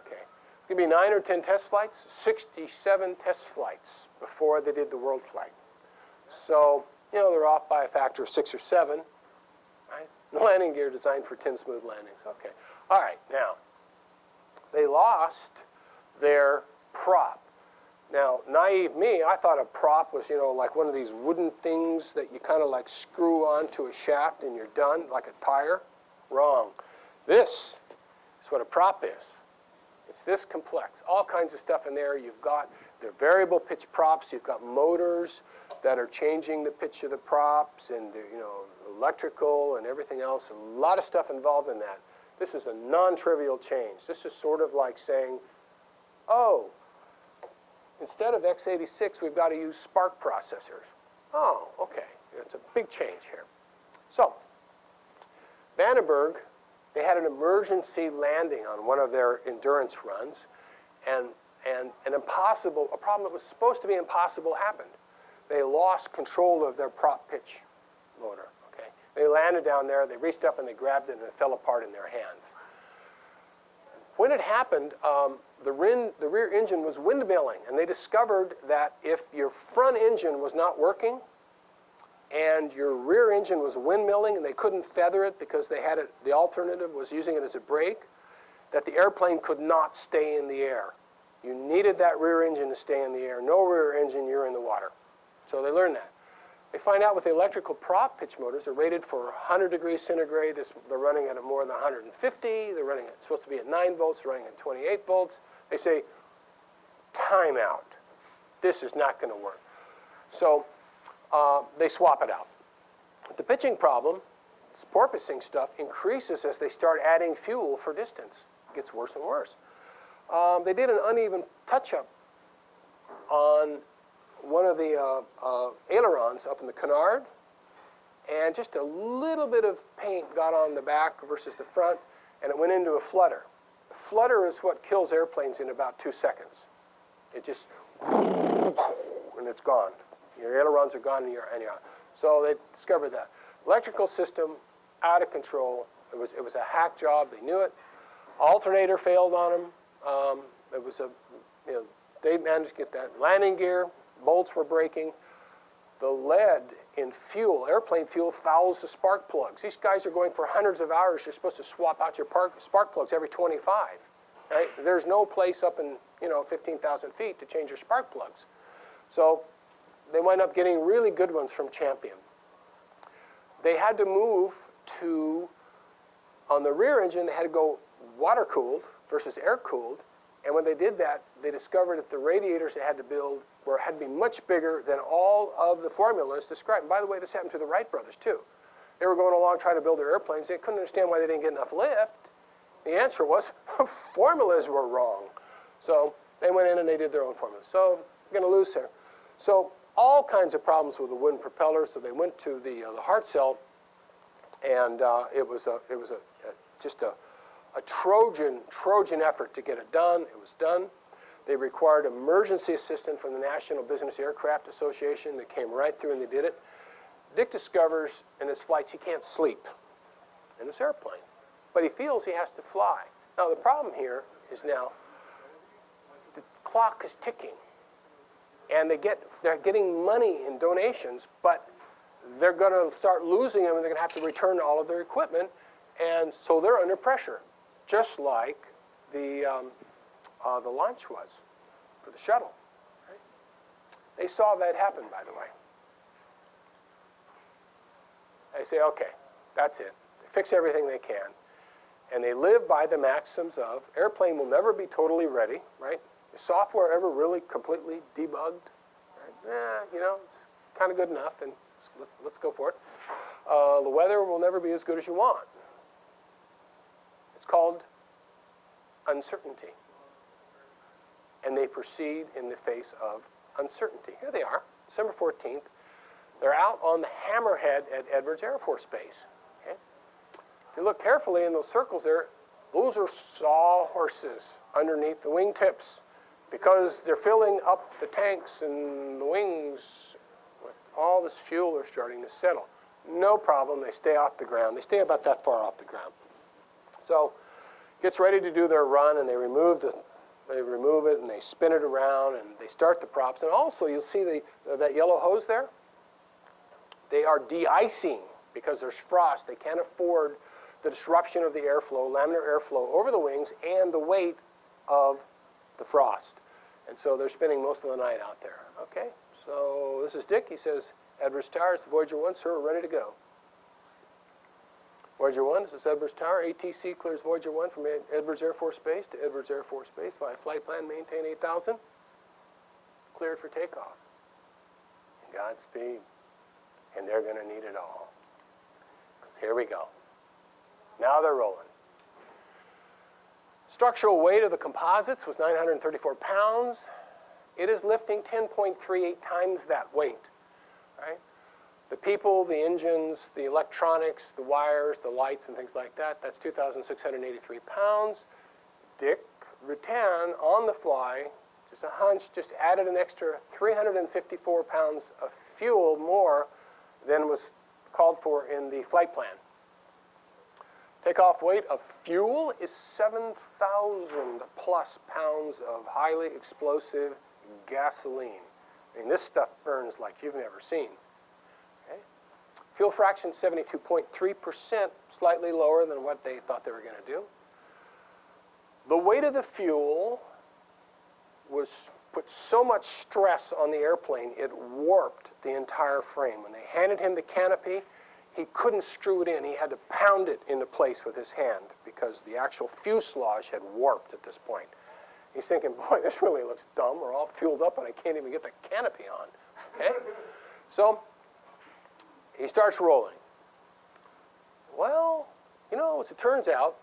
Okay. It could be 9 or 10 test flights, 67 test flights before they did the world flight. So, they're off by a factor of 6 or 7. Right? Landing gear designed for 10 smooth landings. Okay. All right, now, they lost their prop. Now, naive me, I thought a prop was, like one of these wooden things that you kind of like screw onto a shaft and you're done, like a tire. Wrong. This is what a prop is. It's this complex. All kinds of stuff in there. You've got the variable pitch props. You've got motors that are changing the pitch of the props and, electrical and everything else. A lot of stuff involved in that. This is a non-trivial change. This is sort of like saying, oh, instead of x86, we've got to use Spark processors. Oh, okay. It's a big change here. So, Vandenberg, they had an emergency landing on one of their endurance runs, and a problem that was supposed to be impossible happened. They lost control of their prop pitch motor. Okay? They landed down there, they reached up and they grabbed it and it fell apart in their hands. When it happened, the rear engine was windmilling, and they discovered that if your front engine was not working and your rear engine was windmilling and they couldn't feather it because they had it, the alternative was using it as a brake, that the airplane could not stay in the air. You needed that rear engine to stay in the air. No rear engine, you're in the water. So they learned that. They find out with the electrical prop pitch motors, they're rated for 100 degrees centigrade. They're running at more than 150. They're running at, supposed to be at 9 volts, they're running at 28 volts. They say, time out. This is not going to work. So they swap it out. The pitching problem, this porpoising stuff, increases as they start adding fuel for distance. It gets worse and worse. They did an uneven touch-up on one of the ailerons up in the canard, and just a little bit of paint got on the back versus the front, and it went into a flutter. The flutter is what kills airplanes in about 2 seconds. It just, and it's gone. Your ailerons are gone and you're out. So they discovered that. Electrical system, out of control. It was a hack job, they knew it. Alternator failed on them. They managed to get that. Landing gear, bolts were breaking. The lead in fuel, airplane fuel, fouls the spark plugs. These guys are going for hundreds of hours. You're supposed to swap out your spark plugs every 25. Right? There's no place up in 15,000 feet to change your spark plugs. So they wind up getting really good ones from Champion. They had to move to, on the rear engine, they had to go water-cooled versus air-cooled. And when they did that, they discovered that the radiators they had to build had to be much bigger than all of the formulas described. And by the way, this happened to the Wright brothers, too. They were going along trying to build their airplanes. They couldn't understand why they didn't get enough lift. The answer was formulas were wrong. So they went in and they did their own formulas. So we're going to lose here. So all kinds of problems with the wooden propeller. So they went to the Hartzell, and it was just a Trojan effort to get it done. It was done. They required emergency assistance from the National Business Aircraft Association. They came right through and they did it. Dick discovers in his flights he can't sleep in this airplane, but he feels he has to fly. Now the problem here is now the clock is ticking, and they're getting money in donations, but they're going to start losing them, and they're going to have to return all of their equipment, and so they're under pressure, just like the launch was for the shuttle. Right? They saw that happen, by the way. They say, okay, that's it. They fix everything they can. And they live by the maxims of airplane will never be totally ready, right? Is software ever really completely debugged? Right? You know, it's kind of good enough, and let's go for it. The weather will never be as good as you want. It's called uncertainty. And they proceed in the face of uncertainty. Here they are, December 14th. They're out on the hammerhead at Edwards Air Force Base. Okay? If you look carefully in those circles there, those are sawhorses underneath the wingtips because they're filling up the tanks and the wings with all this fuel are starting to settle. No problem, they stay off the ground. They stay about that far off the ground. So gets ready to do their run, and they remove it and they spin it around and they start the props. And also you'll see that yellow hose there. They are de-icing because there's frost. They can't afford the disruption of the airflow, laminar airflow over the wings and the weight of the frost. And so they're spending most of the night out there. Okay, so this is Dick. He says, Edwards Tower, it's the Voyager 1, sir, we're ready to go. Voyager 1, this is Edwards Tower. ATC clears Voyager 1 from Edwards Air Force Base to Edwards Air Force Base via flight plan, maintain 8,000. Cleared for takeoff. And Godspeed. And they're going to need it all. Because here we go. Now they're rolling. Structural weight of the composites was 934 pounds. It is lifting 10.38 times that weight. Right? The people, the engines, the electronics, the wires, the lights, and things like that, that's 2,683 pounds. Dick Rutan, on the fly, just a hunch, just added an extra 354 pounds of fuel more than was called for in the flight plan. Takeoff weight of fuel is 7,000 plus pounds of highly explosive gasoline. I mean, this stuff burns like you've never seen. Okay? Fuel fraction 72.3%, slightly lower than what they thought they were going to do. The weight of the fuel was put so much stress on the airplane, it warped the entire frame. When they handed him the canopy, he couldn't screw it in. He had to pound it into place with his hand because the actual fuselage had warped at this point. He's thinking, boy, this really looks dumb. We're all fueled up and I can't even get the canopy on. Okay? So he starts rolling. Well, you know, as it turns out,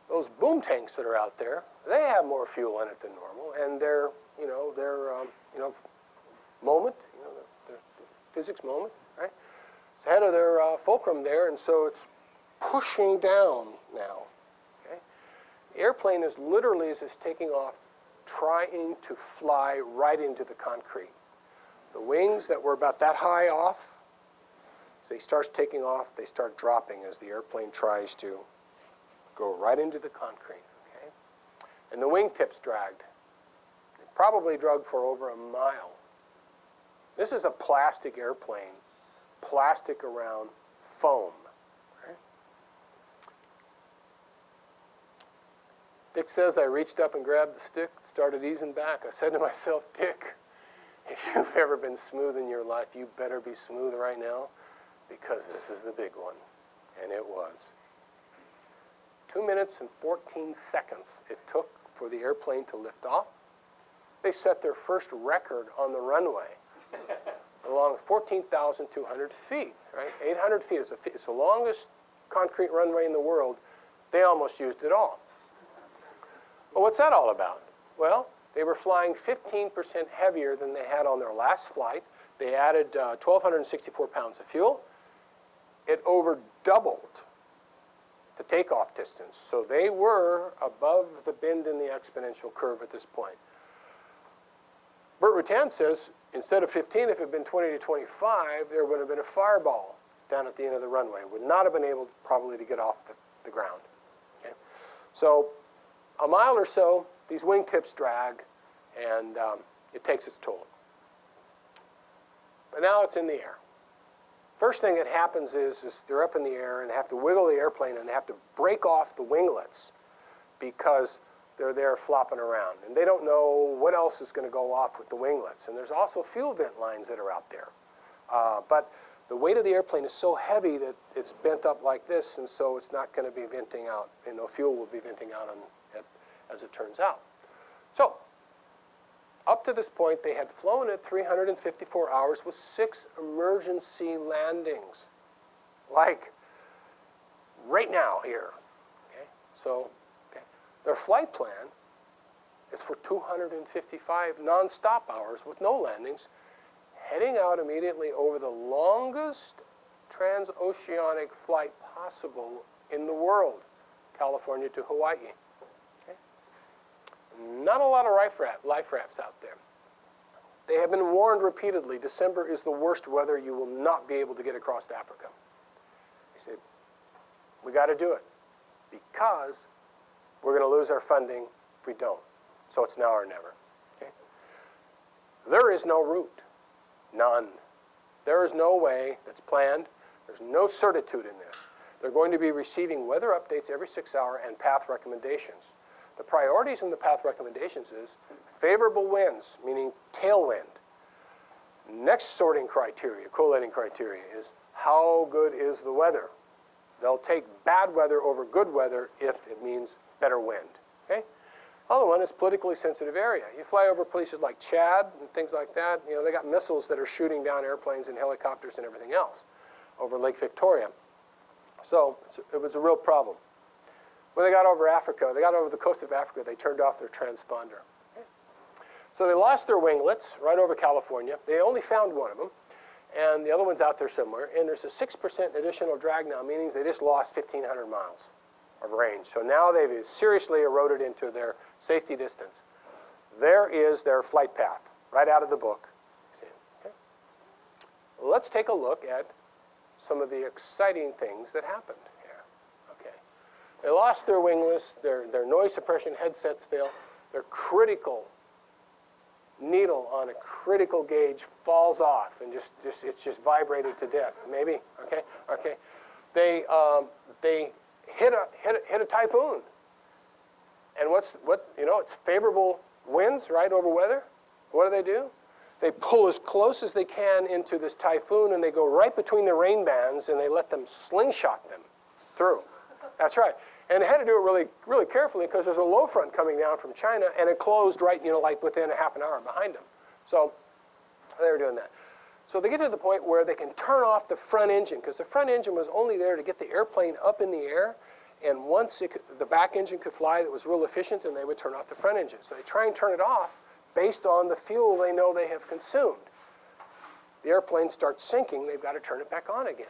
those boom tanks that are out there, they have more fuel in it than normal, and their moment, the physics moment, right? It's ahead of their fulcrum there, and so it's pushing down now. Okay? The airplane is literally, as it's taking off, trying to fly right into the concrete. The wings that were about that high off, as they start taking off, they start dropping as the airplane tries to go right into the concrete. Okay? And the wingtips dragged. They probably dragged for over a mile. This is a plastic airplane, plastic around foam. Right? Dick says, I reached up and grabbed the stick, started easing back. I said to myself, Dick, if you've ever been smooth in your life, you better be smooth right now, because this is the big one. And it was. 2 minutes and 14 seconds it took for the airplane to lift off. They set their first record on the runway along 14,200 feet, right? 800 feet is it's the longest concrete runway in the world. They almost used it all. Well, what's that all about? Well, they were flying 15% heavier than they had on their last flight. They added 1,264 pounds of fuel. It over doubled the takeoff distance. So they were above the bend in the exponential curve at this point. Bert Rutan says, instead of 15, if it had been 20 to 25, there would have been a fireball down at the end of the runway. Would not have been able probably to get off the ground. Okay? So a mile or so, these wingtips drag, and it takes its toll. But now it's in the air. First thing that happens is they're up in the air and they have to wiggle the airplane and they have to break off the winglets because they're there flopping around. And they don't know what else is going to go off with the winglets. And there's also fuel vent lines that are out there. But the weight of the airplane is so heavy that it's bent up like this, and so it's not going to be venting out. And no fuel will be venting out as it turns out. So up to this point, they had flown it 354 hours with 6 emergency landings, like right now here. Okay? So their flight plan is for 255 nonstop hours with no landings, heading out immediately over the longest transoceanic flight possible in the world, California to Hawaii. Okay? Not a lot of life rafts out there. They have been warned repeatedly, December is the worst weather, you will not be able to get across to Africa. They said, we got to do it because we're going to lose our funding if we don't. So it's now or never. Okay? There is no route. None. There is no way that's planned. There's no certitude in this. They're going to be receiving weather updates every 6 hours and path recommendations. The priorities in the path recommendations is favorable winds, meaning tailwind. Next sorting criteria, collating criteria, is how good is the weather. They'll take bad weather over good weather if it means better wind. Okay? Other one is politically sensitive area. You fly over places like Chad and things like that. You know, they got missiles that are shooting down airplanes and helicopters and everything else over Lake Victoria. So it was a real problem. When they got over Africa, they got over the coast of Africa, they turned off their transponder. Okay? So they lost their winglets right over California. They only found one of them, and the other one's out there somewhere. And there's a 6% additional drag now, meaning they just lost 1,500 miles of range. So now they've seriously eroded into their safety distance. There is their flight path, right out of the book. Okay? Let's take a look at some of the exciting things that happened here. Okay. They lost their winglets, their noise suppression headsets fail, their critical needle on a critical gauge falls off and it's just vibrated to death. Maybe, okay, okay. They hit a typhoon, and it's favorable winds right over weather. What do? They pull as close as they can into this typhoon, and they go right between the rain bands, and they let them slingshot them through. That's right. And they had to do it really, really carefully because there's a low front coming down from China, and it closed right, like within a half an hour behind them. So they were doing that. So they get to the point where they can turn off the front engine, because the front engine was only there to get the airplane up in the air, and once the back engine could fly that was real efficient, then they would turn off the front engine. So they try and turn it off based on the fuel they know they have consumed. The airplane starts sinking, they've got to turn it back on again.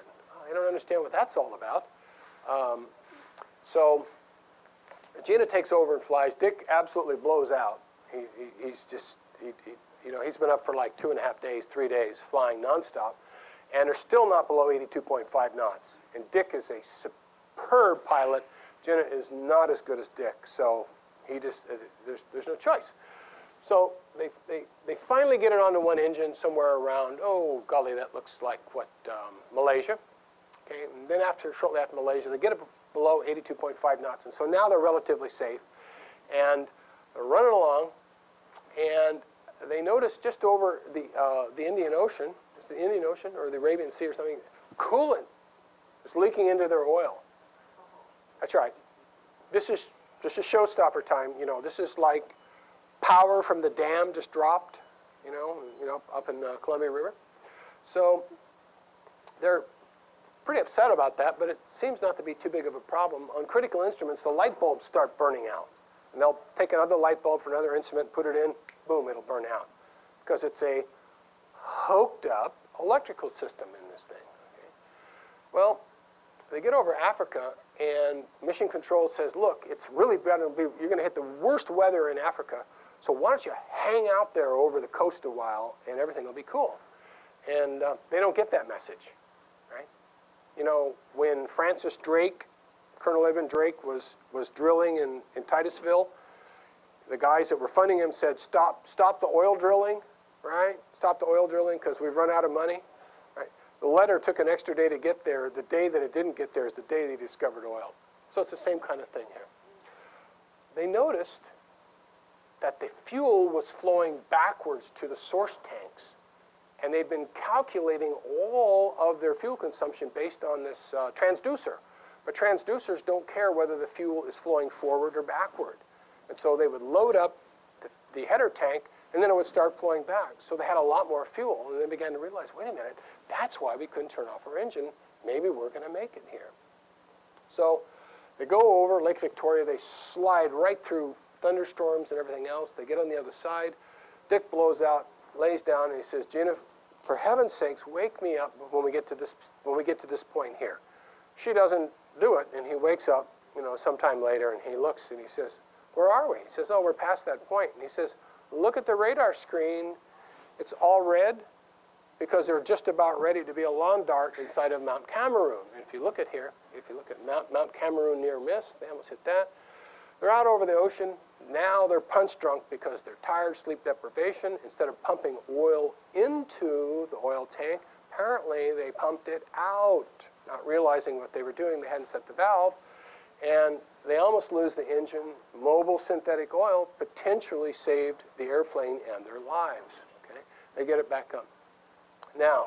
I don't understand what that's all about. So Gina takes over and flies. Dick absolutely blows out. He's been up for like 2.5 days, 3 days, flying nonstop, and they're still not below 82.5 knots. And Dick is a superb pilot. Jenna is not as good as Dick, so there's no choice. So they finally get it onto one engine somewhere around, oh golly, that looks like what, Malaysia. Okay, and then shortly after Malaysia, they get it below 82.5 knots, and so now they're relatively safe, and they're running along, and they notice just over the Indian Ocean, it's the Indian Ocean or the Arabian Sea or something, coolant is leaking into their oil. That's right. This is showstopper time. This is like power from the dam just dropped, up in Columbia River. So they're pretty upset about that, but it seems not to be too big of a problem. On critical instruments, the light bulbs start burning out. And they'll take another light bulb for another instrument, put it in, boom, it'll burn out. Because it's a hooked up electrical system in this thing. Okay? Well, they get over Africa, and Mission Control says, look, it's really better, you're going to hit the worst weather in Africa, so why don't you hang out there over the coast a while, and everything will be cool. And they don't get that message, right? When Francis Drake, Colonel Edmund Drake, was drilling in Titusville, the guys that were funding him said, stop the oil drilling, right? Stop the oil drilling because we've run out of money, right? The letter took an extra day to get there. The day that it didn't get there is the day they discovered oil. So it's the same kind of thing here. They noticed that the fuel was flowing backwards to the source tanks. And they'd been calculating all of their fuel consumption based on this transducer. But transducers don't care whether the fuel is flowing forward or backward. And so they would load up the header tank, and then it would start flowing back. So they had a lot more fuel, and they began to realize, wait a minute, that's why we couldn't turn off our engine. Maybe we're going to make it here. So they go over Lake Victoria. They slide right through thunderstorms and everything else. They get on the other side. Dick blows out, lays down, and he says, Gina, for heaven's sakes, wake me up when we get to this point here. She doesn't do it, and he wakes up, sometime later, and he looks, and he says, where are we? He says, oh, we're past that point. And he says, look at the radar screen. It's all red because they're just about ready to be a lawn dart inside of Mount Cameroon. And if you look at here, if you look at Mount Cameroon near miss, they almost hit that. They're out over the ocean. Now they're punch drunk because they're tired, sleep deprivation. Instead of pumping oil into the oil tank, apparently they pumped it out, not realizing what they were doing. They hadn't set the valve. And they almost lose the engine. Mobile synthetic oil potentially saved the airplane and their lives. Okay? They get it back up. Now,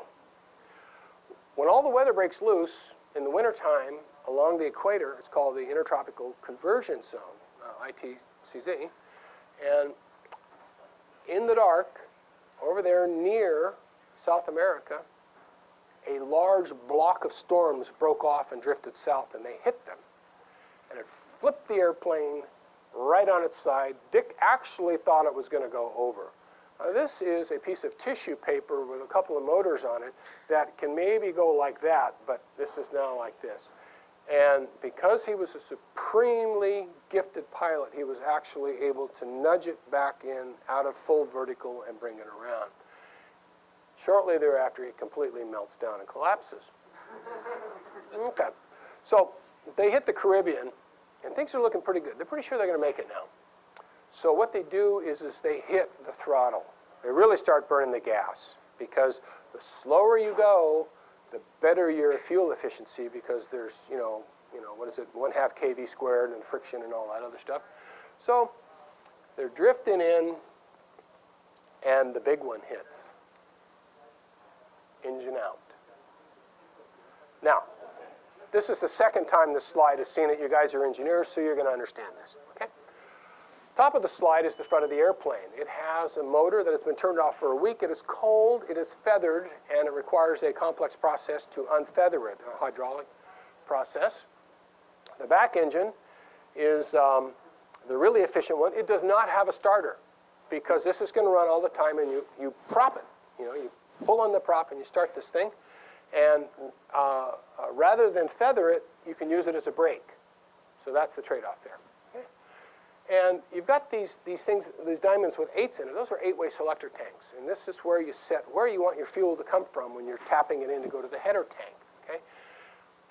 when all the weather breaks loose in the wintertime along the equator, it's called the Intertropical Conversion Zone, ITCZ. And in the dark, over there near South America, a large block of storms broke off and drifted south, and they hit them. And it flipped the airplane right on its side. Dick actually thought it was going to go over. This is a piece of tissue paper with a couple of motors on it that can maybe go like that, but this is now like this. And because he was a supremely gifted pilot, he was actually able to nudge it back in out of full vertical and bring it around. Shortly thereafter, he completely melts down and collapses. Okay. So they hit the Caribbean, and things are looking pretty good. They're pretty sure they're going to make it now. So what they do is they hit the throttle. They really start burning the gas, because the slower you go, the better your fuel efficiency, because there's, what is it, 1/2 kV squared and friction and all that other stuff. So they're drifting in, and the big one hits. Engine out. Now, this is the second time this slide has seen it. You guys are engineers, so you're going to understand this. Okay? Top of the slide is the front of the airplane. It has a motor that has been turned off for a week. It is cold, it is feathered, and it requires a complex process to unfeather it, a hydraulic process. The back engine is the really efficient one. It does not have a starter, because this is going to run all the time, and you prop it. You pull on the prop and you start this thing. And rather than feather it, you can use it as a brake. So that's the trade-off there. Okay? And you've got these things, these diamonds with 8s in it. Those are 8-way selector tanks. And this is where you set where you want your fuel to come from when you're tapping it in to go to the header tank. Okay?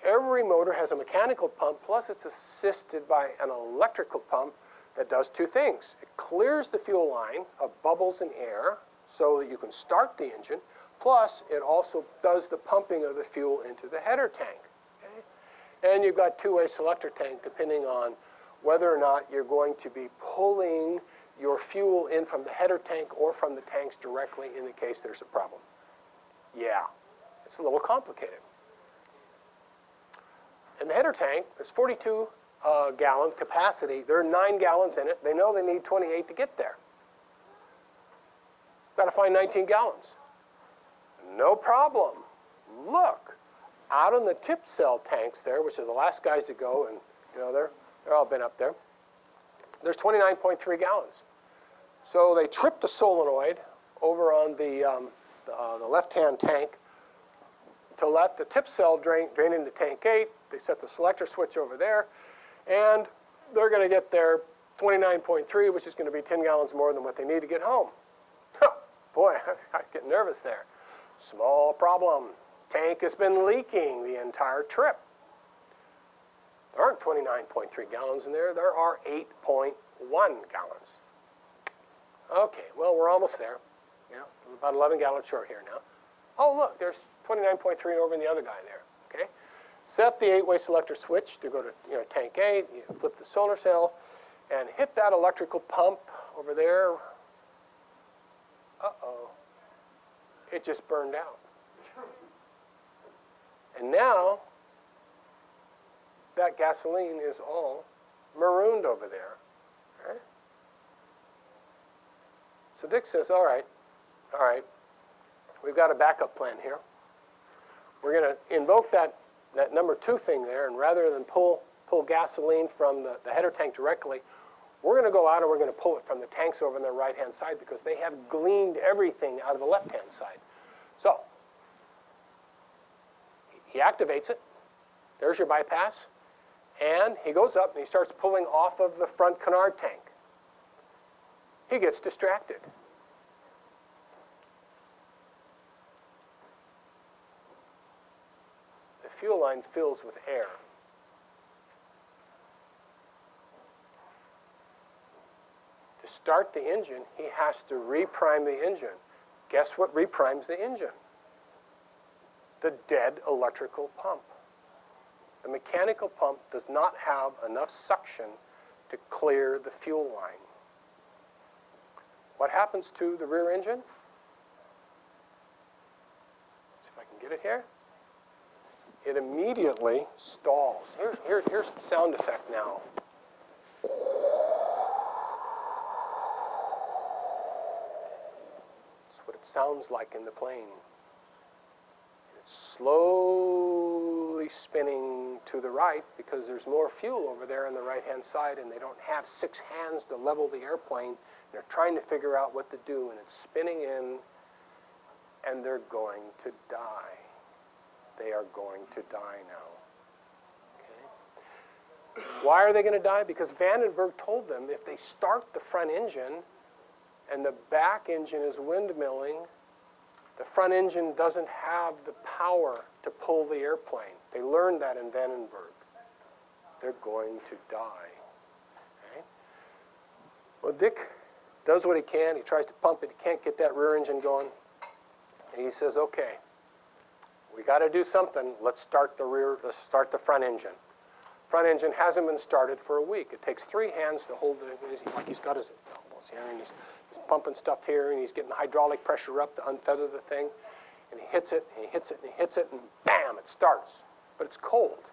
Every motor has a mechanical pump, plus it's assisted by an electrical pump that does two things. It clears the fuel line of bubbles and air so that you can start the engine. Plus, it also does the pumping of the fuel into the header tank. Okay? And you've got 2-way selector tank depending on whether or not you're going to be pulling your fuel in from the header tank or from the tanks directly in the case there's a problem. Yeah, it's a little complicated. In the header tank, there's 42-gallon capacity. There are 9 gallons in it. They know they need 28 to get there. Got to find 19 gallons. No problem. Look, out in the tip cell tanks there, which are the last guys to go, and they're all been up there. There's 29.3 gallons. So they trip the solenoid over on the left-hand tank to let the tip cell drain into tank 8. They set the selector switch over there, and they're going to get their 29.3, which is going to be 10 gallons more than what they need to get home. Boy, I was getting nervous there. Small problem. Tank has been leaking the entire trip. There aren't 29.3 gallons in there. There are 8.1 gallons. Okay, well, we're almost there. Yeah, about 11 gallons short here now. Oh, look, there's 29.3 over in the other guy there, okay? Set the 8-way selector switch to go to tank 8, you flip the solar cell, and hit that electrical pump over there. Uh-oh. It just burned out. And now, that gasoline is all marooned over there. Right? So Dick says, all right, we've got a backup plan here. We're going to invoke that number 2 thing there, and rather than pull gasoline from the header tank directly, we're going to go out and we're going to pull it from the tanks over on the right-hand side because they have gleaned everything out of the left-hand side. So he activates it. There's your bypass. And he goes up and he starts pulling off of the front canard tank. He gets distracted. The fuel line fills with air. To start the engine, he has to reprime the engine. Guess what reprimes the engine? The dead electrical pump. The mechanical pump does not have enough suction to clear the fuel line. What happens to the rear engine? See if I can get it here. It immediately stalls. Here's the sound effect now. That's what it sounds like in the plane. It's slowly spinning to the right because there's more fuel over there on the right-hand side, and they don't have 6 hands to level the airplane. They're trying to figure out what to do, and it's spinning in, and they're going to die. They are going to die now. Okay. Why are they going to die? Because Vandenberg told them if they start the front engine and the back engine is windmilling, the front engine doesn't have the power to pull the airplane. They learned that in Vandenberg. They're going to die. Okay? Well, Dick does what he can. He tries to pump it. He can't get that rear engine going. And he says, okay, we got to do something. Let's start the front engine. Front engine hasn't been started for a week. It takes 3 hands to hold like he's got his elbows here, and he's pumping stuff here, and he's getting hydraulic pressure up to unfeather the thing, and he hits it, and he hits it, and he hits it, and bam, it starts. But it's cold,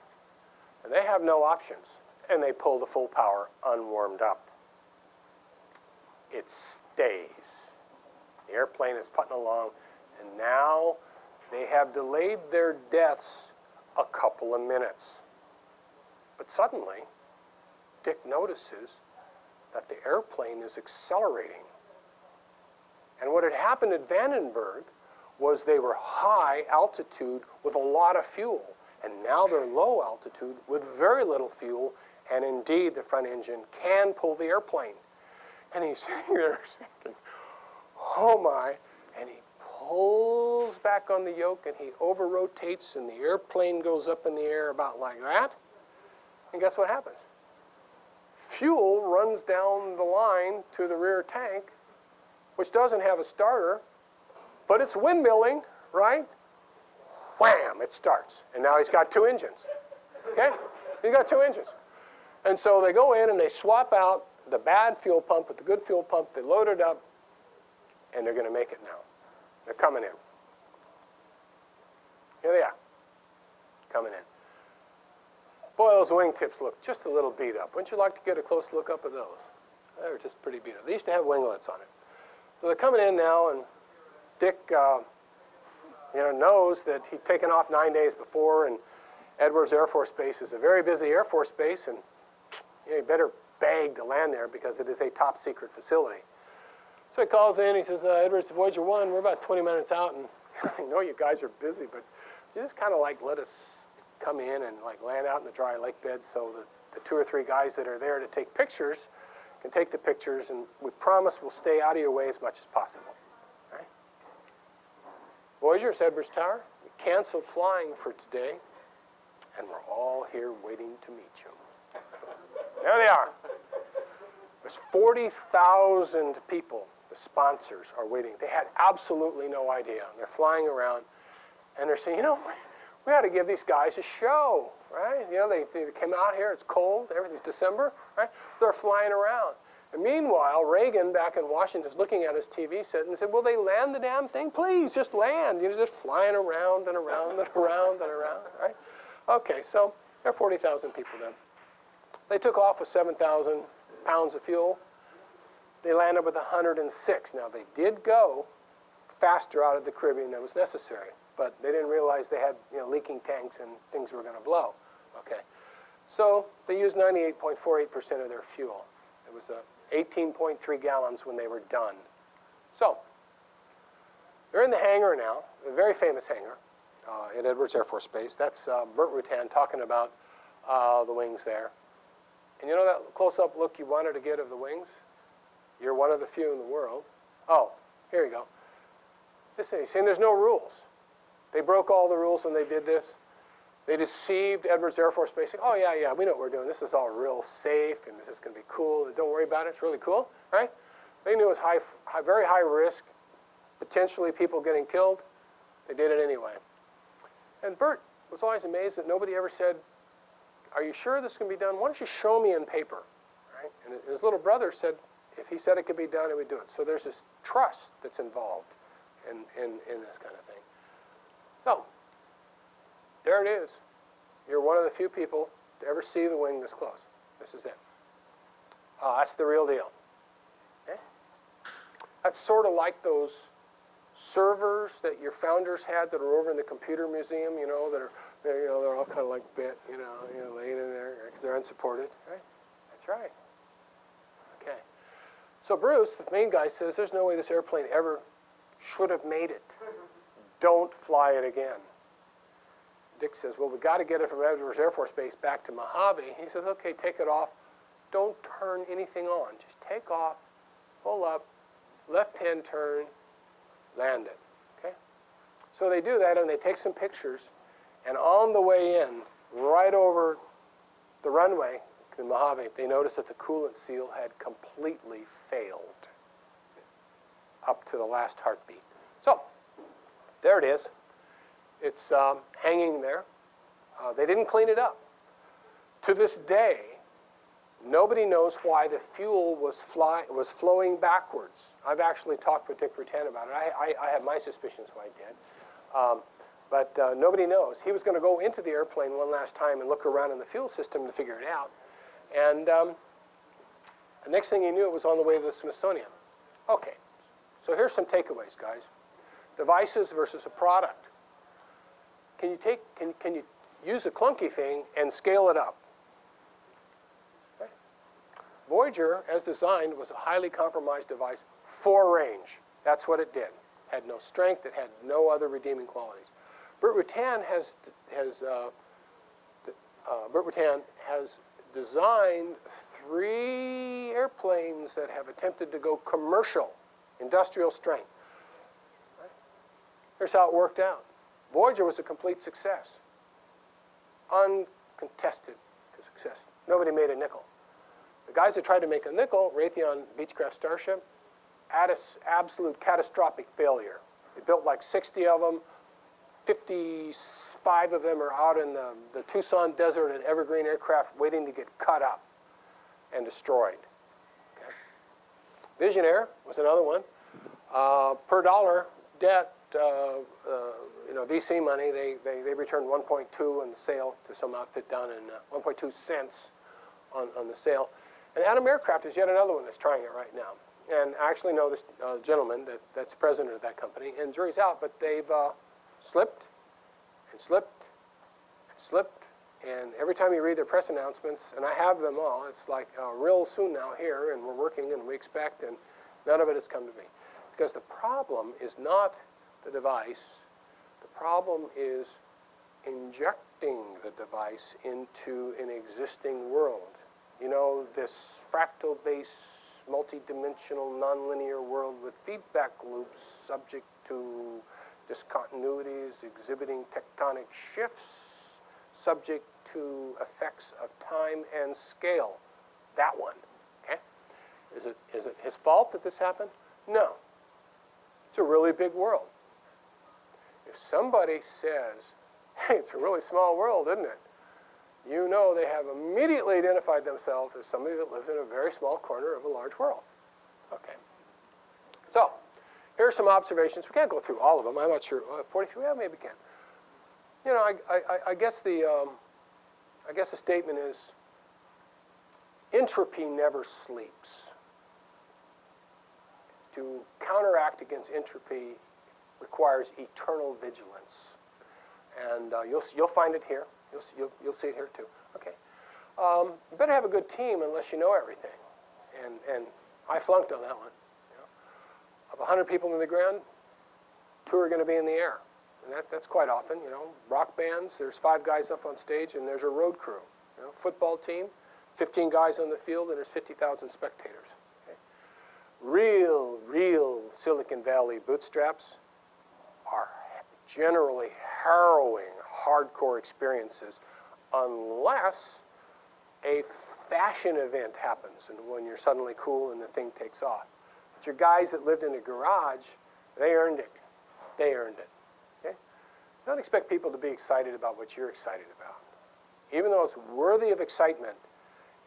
and they have no options, and they pull the full power unwarmed up. It stays. The airplane is putting along, and now they have delayed their deaths a couple of minutes. But suddenly, Dick notices that the airplane is accelerating. And what had happened at Vandenberg was they were high altitude with a lot of fuel. And now they're low altitude with very little fuel. And indeed, the front engine can pull the airplane. And he's sitting there thinking, oh my. And he pulls back on the yoke and he over-rotates and the airplane goes up in the air about like that. And guess what happens? Fuel runs down the line to the rear tank, which doesn't have a starter, but it's windmilling, right? Wham, it starts. And now he's got 2 engines, okay? He's got 2 engines. And so they go in and they swap out the bad fuel pump with the good fuel pump. They load it up, and they're going to make it now. They're coming in. Here they are, coming in. Boy, those wingtips look just a little beat up. Wouldn't you like to get a close look up at those? They're just pretty beat up. They used to have winglets on it. So they're coming in now, and Dick knows that he'd taken off 9 days before, and Edwards Air Force Base is a very busy Air Force base, and you better beg to land there because it is a top secret facility. So he calls in, he says, Edwards, Voyager 1, we're about 20 minutes out, and I know you guys are busy, but just kind of like let us come in and like land out in the dry lake bed so that the 2 or 3 guys that are there to take pictures can take the pictures, and we promise we'll stay out of your way as much as possible. Right? Voyager, it's Edwards Tower. We canceled flying for today, and we're all here waiting to meet you. There they are. There's 40,000 people, the sponsors, are waiting. They had absolutely no idea. They're flying around, And they're saying, you know, we ought to give these guys a show, right? You know, they came out here, it's cold, everything's December, right? They're flying around. And meanwhile, Reagan back in Washington is looking at his TV set and said, will they land the damn thing? Please, just land. You're just flying around and around and around and around, right? Okay, so there are 40,000 people then. They took off with 7,000 pounds of fuel. They landed with 106. Now, they did go faster out of the Caribbean than was necessary, but they didn't realize they had, you know, leaking tanks and things were going to blow. Okay, so they used 98.48% of their fuel. It was 18.3 gallons when they were done. So they're in the hangar now, a very famous hangar at Edwards Air Force Base. That's Burt Rutan talking about the wings there. And you know that close-up look you wanted to get of the wings? You're one of the few in the world. Oh, here you go. Listen, he's saying there's no rules. They broke all the rules when they did this. They deceived Edwards Air Force Base. Oh, yeah, we know what we're doing. This is all real safe, and this is going to be cool. Don't worry about it. It's really cool, right? They knew it was very high risk, potentially people getting killed. They did it anyway. And Bert was always amazed that nobody ever said, are you sure this can be done? Why don't you show me in paper, right? And his little brother said, if he said it could be done, he would do it. So there's this trust that's involved in this kind of thing. So there it is. You're one of the few people to ever see the wing this close. This is it. That's the real deal. Okay? That's sort of like those servers that your founders had that are over in the computer museum, you know, that are, you know, they're all kind of like bent, you know, laying in there because they're unsupported, right? That's right. Okay. So Bruce, the main guy, says there's no way this airplane ever should have made it. Don't fly it again. Dick says, well, we've got to get it from Edwards Air Force Base back to Mojave. He says, okay, take it off. Don't turn anything on. Just take off, pull up, left-hand turn, land it. Okay? So they do that, and they take some pictures. And on the way in, right over the runway to Mojave, they noticed that the coolant seal had completely failed up to the last heartbeat. So there it is. It's hanging there. They didn't clean it up. To this day, nobody knows why the fuel was flowing backwards. I've actually talked with Dick Rutan about it. I have my suspicions why he did. But nobody knows. He was going to go into the airplane one last time and look around in the fuel system to figure it out. And the next thing he knew, it was on the way to the Smithsonian. Okay, so here's some takeaways, guys. Devices versus a product. Can you use a clunky thing and scale it up? Okay. Voyager, as designed, was a highly compromised device for range. That's what it did. Had no strength. It had no other redeeming qualities. Burt Rutan has designed 3 airplanes that have attempted to go commercial, industrial strength. Right? Here's how it worked out. Voyager was a complete success. Uncontested success. Nobody made a nickel. The guys that tried to make a nickel, Raytheon Beechcraft Starship, absolute catastrophic failure. They built like 60 of them. 55 of them are out in the Tucson desert at Evergreen Aircraft waiting to get cut up and destroyed. Okay. Visionaire was another one. Per dollar debt, VC money, they returned 1.2 on the sale to some outfit down in 1.2 cents on the sale. And Atom Aircraft is yet another one that's trying it right now. And I actually know this gentleman that's president of that company, and jury's out, but they've slipped and slipped and slipped. And every time you read their press announcements, and I have them all, it's like real soon now here, and we're working and we expect, and none of it has come to be. Because the problem is not the device. The problem is injecting the device into an existing world. You know, this fractal-based, multi-dimensional, nonlinear world with feedback loops subject to discontinuities, exhibiting tectonic shifts, subject to effects of time and scale. That one, okay? Is it his fault that this happened? No. It's a really big world. If somebody says, hey, it's a really small world, isn't it? You know they have immediately identified themselves as somebody that lives in a very small corner of a large world. Okay. So, here are some observations. We can't go through all of them. I'm not sure. 43? Yeah, maybe we can. You know, I guess the statement is entropy never sleeps. To counteract against entropy requires eternal vigilance, and you'll find it here. You'll see it here too. Okay. You better have a good team unless you know everything, and I flunked on that one. You know? Of 100 people in the ground, 2 are going to be in the air. And that's quite often, you know. Rock bands, there's 5 guys up on stage and there's a road crew. You know, football team, 15 guys on the field and there's 50,000 spectators. Okay? Real Silicon Valley bootstraps are generally harrowing, hardcore experiences unless a fashion event happens and when you're suddenly cool and the thing takes off. But your guys that lived in a garage, they earned it. They earned it. Don't expect people to be excited about what you're excited about. Even though it's worthy of excitement,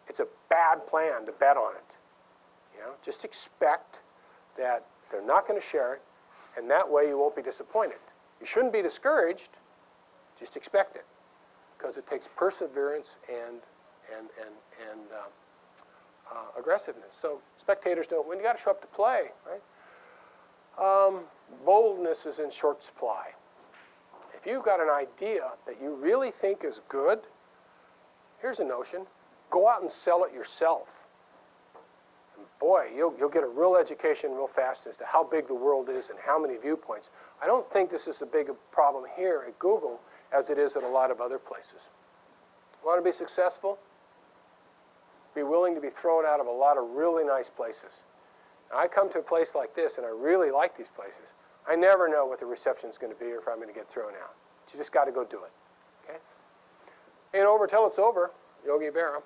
it's a bad plan to bet on it. You know, just expect that they're not going to share it, and that way you won't be disappointed. You shouldn't be discouraged, just expect it, because it takes perseverance and aggressiveness. So spectators don't win. You got to show up to play, right? Boldness is in short supply. If you've got an idea that you really think is good, here's a notion. Go out and sell it yourself. And boy, you'll get a real education real fast as to how big the world is and how many viewpoints. I don't think this is as big a problem here at Google as it is at a lot of other places. Want to be successful? Be willing to be thrown out of a lot of really nice places. Now, I come to a place like this, and I really like these places. I never know what the reception is going to be or if I'm going to get thrown out. But you just got to go do it. Okay? Ain't over till it's over, Yogi Berra.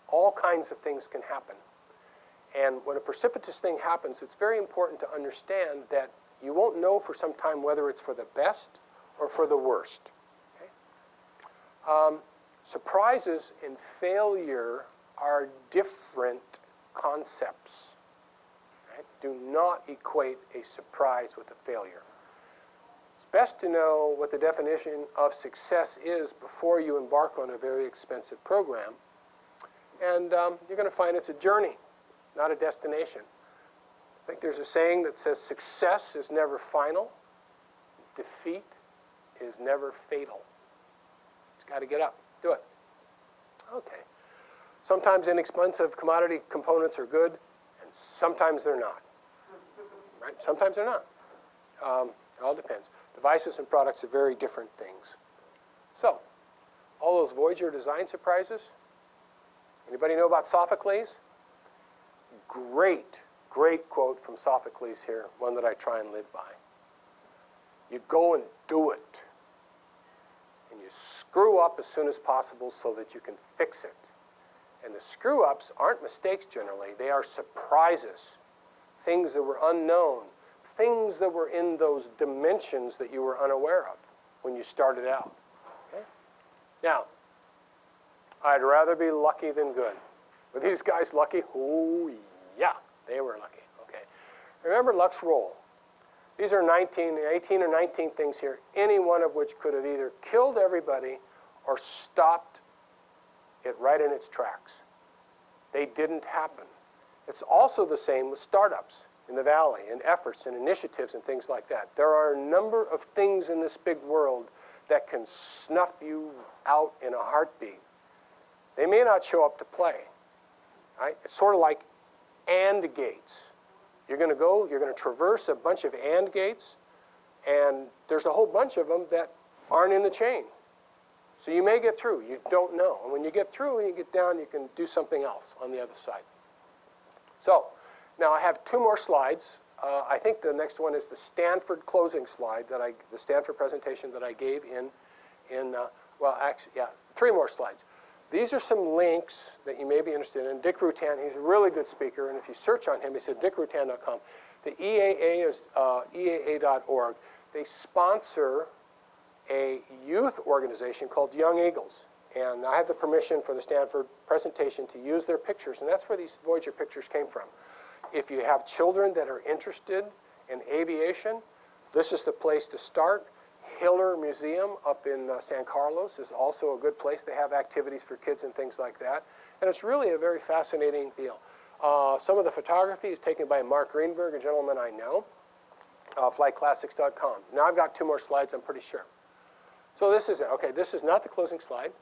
All kinds of things can happen. And when a precipitous thing happens, it's very important to understand that you won't know for some time whether it's for the best or for the worst. Okay? Surprises and failure are different concepts. Do not equate a surprise with a failure. It's best to know what the definition of success is before you embark on a very expensive program. And you're going to find it's a journey, not a destination. I think there's a saying that says success is never final, defeat is never fatal. It's got to get up, do it. Okay. Sometimes inexpensive commodity components are good, and sometimes they're not. Right? Sometimes they're not. It all depends. Devices and products are very different things. So, all those Voyager design surprises. Anybody know about Sophocles? Great quote from Sophocles here, one that I try and live by. You go and do it. And you screw up as soon as possible so that you can fix it. And the screw-ups aren't mistakes generally. They are surprises. Things that were unknown. Things that were in those dimensions that you were unaware of when you started out. Okay? Now, I'd rather be lucky than good. Were these guys lucky? Oh, yeah, they were lucky. Okay. Remember luck's roll. These are 18 or 19 things here, any one of which could have either killed everybody or stopped it right in its tracks. They didn't happen. It's also the same with startups in the Valley and efforts and initiatives and things like that. There are a number of things in this big world that can snuff you out in a heartbeat. They may not show up to play. Right? It's sort of like AND gates. You're going to go, you're going to traverse a bunch of AND gates, and there's a whole bunch of them that aren't in the chain. So you may get through. You don't know. And when you get through and you get down, you can do something else on the other side. So now I have 2 more slides. I think the next one is the Stanford closing slide, the Stanford presentation that I gave well, actually, yeah, 3 more slides. These are some links that you may be interested in. Dick Rutan, he's a really good speaker, and if you search on him, he said dickrutan.com. The EAA is EAA.org. they sponsor a youth organization called Young Eagles. And I had the permission for the Stanford presentation to use their pictures, and that's where these Voyager pictures came from. If you have children that are interested in aviation, this is the place to start. Hiller Museum up in San Carlos is also a good place. They have activities for kids and things like that. And it's really a very fascinating deal. Some of the photography is taken by Mark Greenberg, a gentleman I know, flightclassics.com. Now I've got 2 more slides, I'm pretty sure. So this is it. Okay, this is not the closing slide.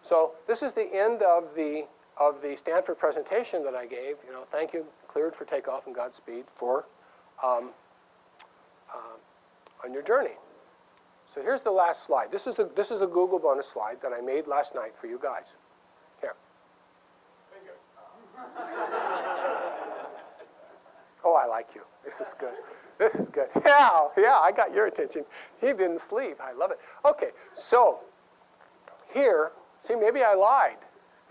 So this is the end of the Stanford presentation that I gave. You know, thank you, cleared for takeoff, and Godspeed for on your journey. So here's the last slide. This is the Google bonus slide that I made last night for you guys. Here. Thank you. Oh, I like you. This is good. This is good. Yeah, I got your attention. He didn't sleep. I love it. Okay, so here, see, maybe I lied.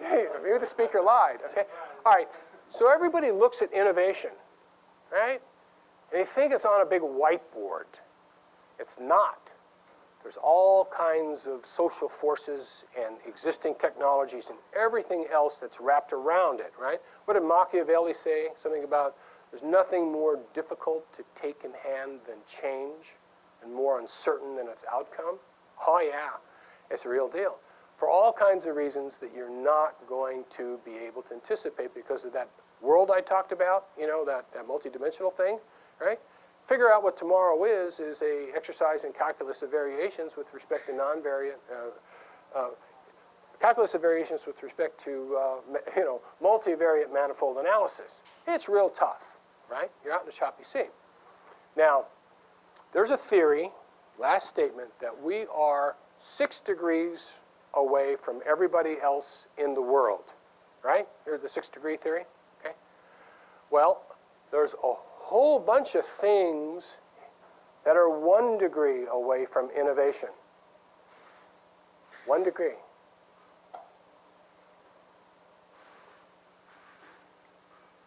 Maybe the speaker lied. Okay, all right. So everybody looks at innovation, right? And they think it's on a big whiteboard. It's not. There's all kinds of social forces and existing technologies and everything else that's wrapped around it, right? What did Machiavelli say? Something about there's nothing more difficult to take in hand than change and more uncertain than its outcome. Oh yeah, it's a real deal. For all kinds of reasons that you're not going to be able to anticipate because of that world I talked about, you know, that multidimensional thing, right? Figure out what tomorrow is a exercise in calculus of variations with respect to non-variant, calculus of variations with respect to, you know, multivariate manifold analysis. It's real tough, right? You're out in the choppy sea. Now, there's a theory, last statement, that we are 6 degrees away from everybody else in the world, right? Here's the 6-degree theory, okay? Well, there's a whole bunch of things that are 1 degree away from innovation. 1 degree.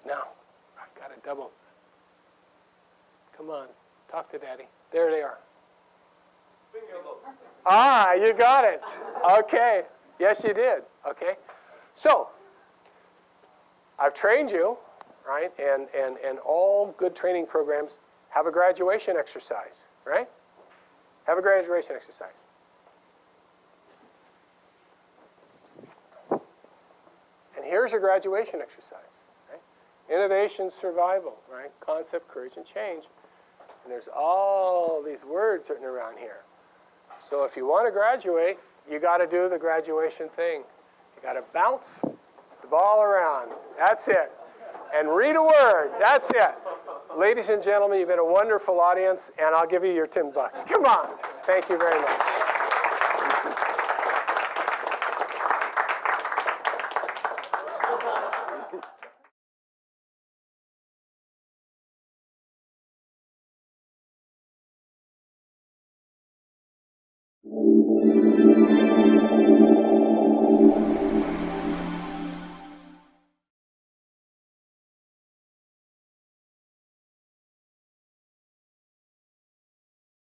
Now, I've got a double. Come on, talk to Daddy. There they are. Bingo. Ah, you got it. Okay. Yes, you did. Okay. So, I've trained you, right? And all good training programs have a graduation exercise, right? Have a graduation exercise. And here's a graduation exercise, right? Innovation, survival, right? Concept, courage, and change. And there's all these words written around here. So if you want to graduate, you got to do the graduation thing. You got to bounce the ball around. That's it. And read a word. That's it. Ladies and gentlemen, you've been a wonderful audience, and I'll give you your $10. Come on. Thank you very much.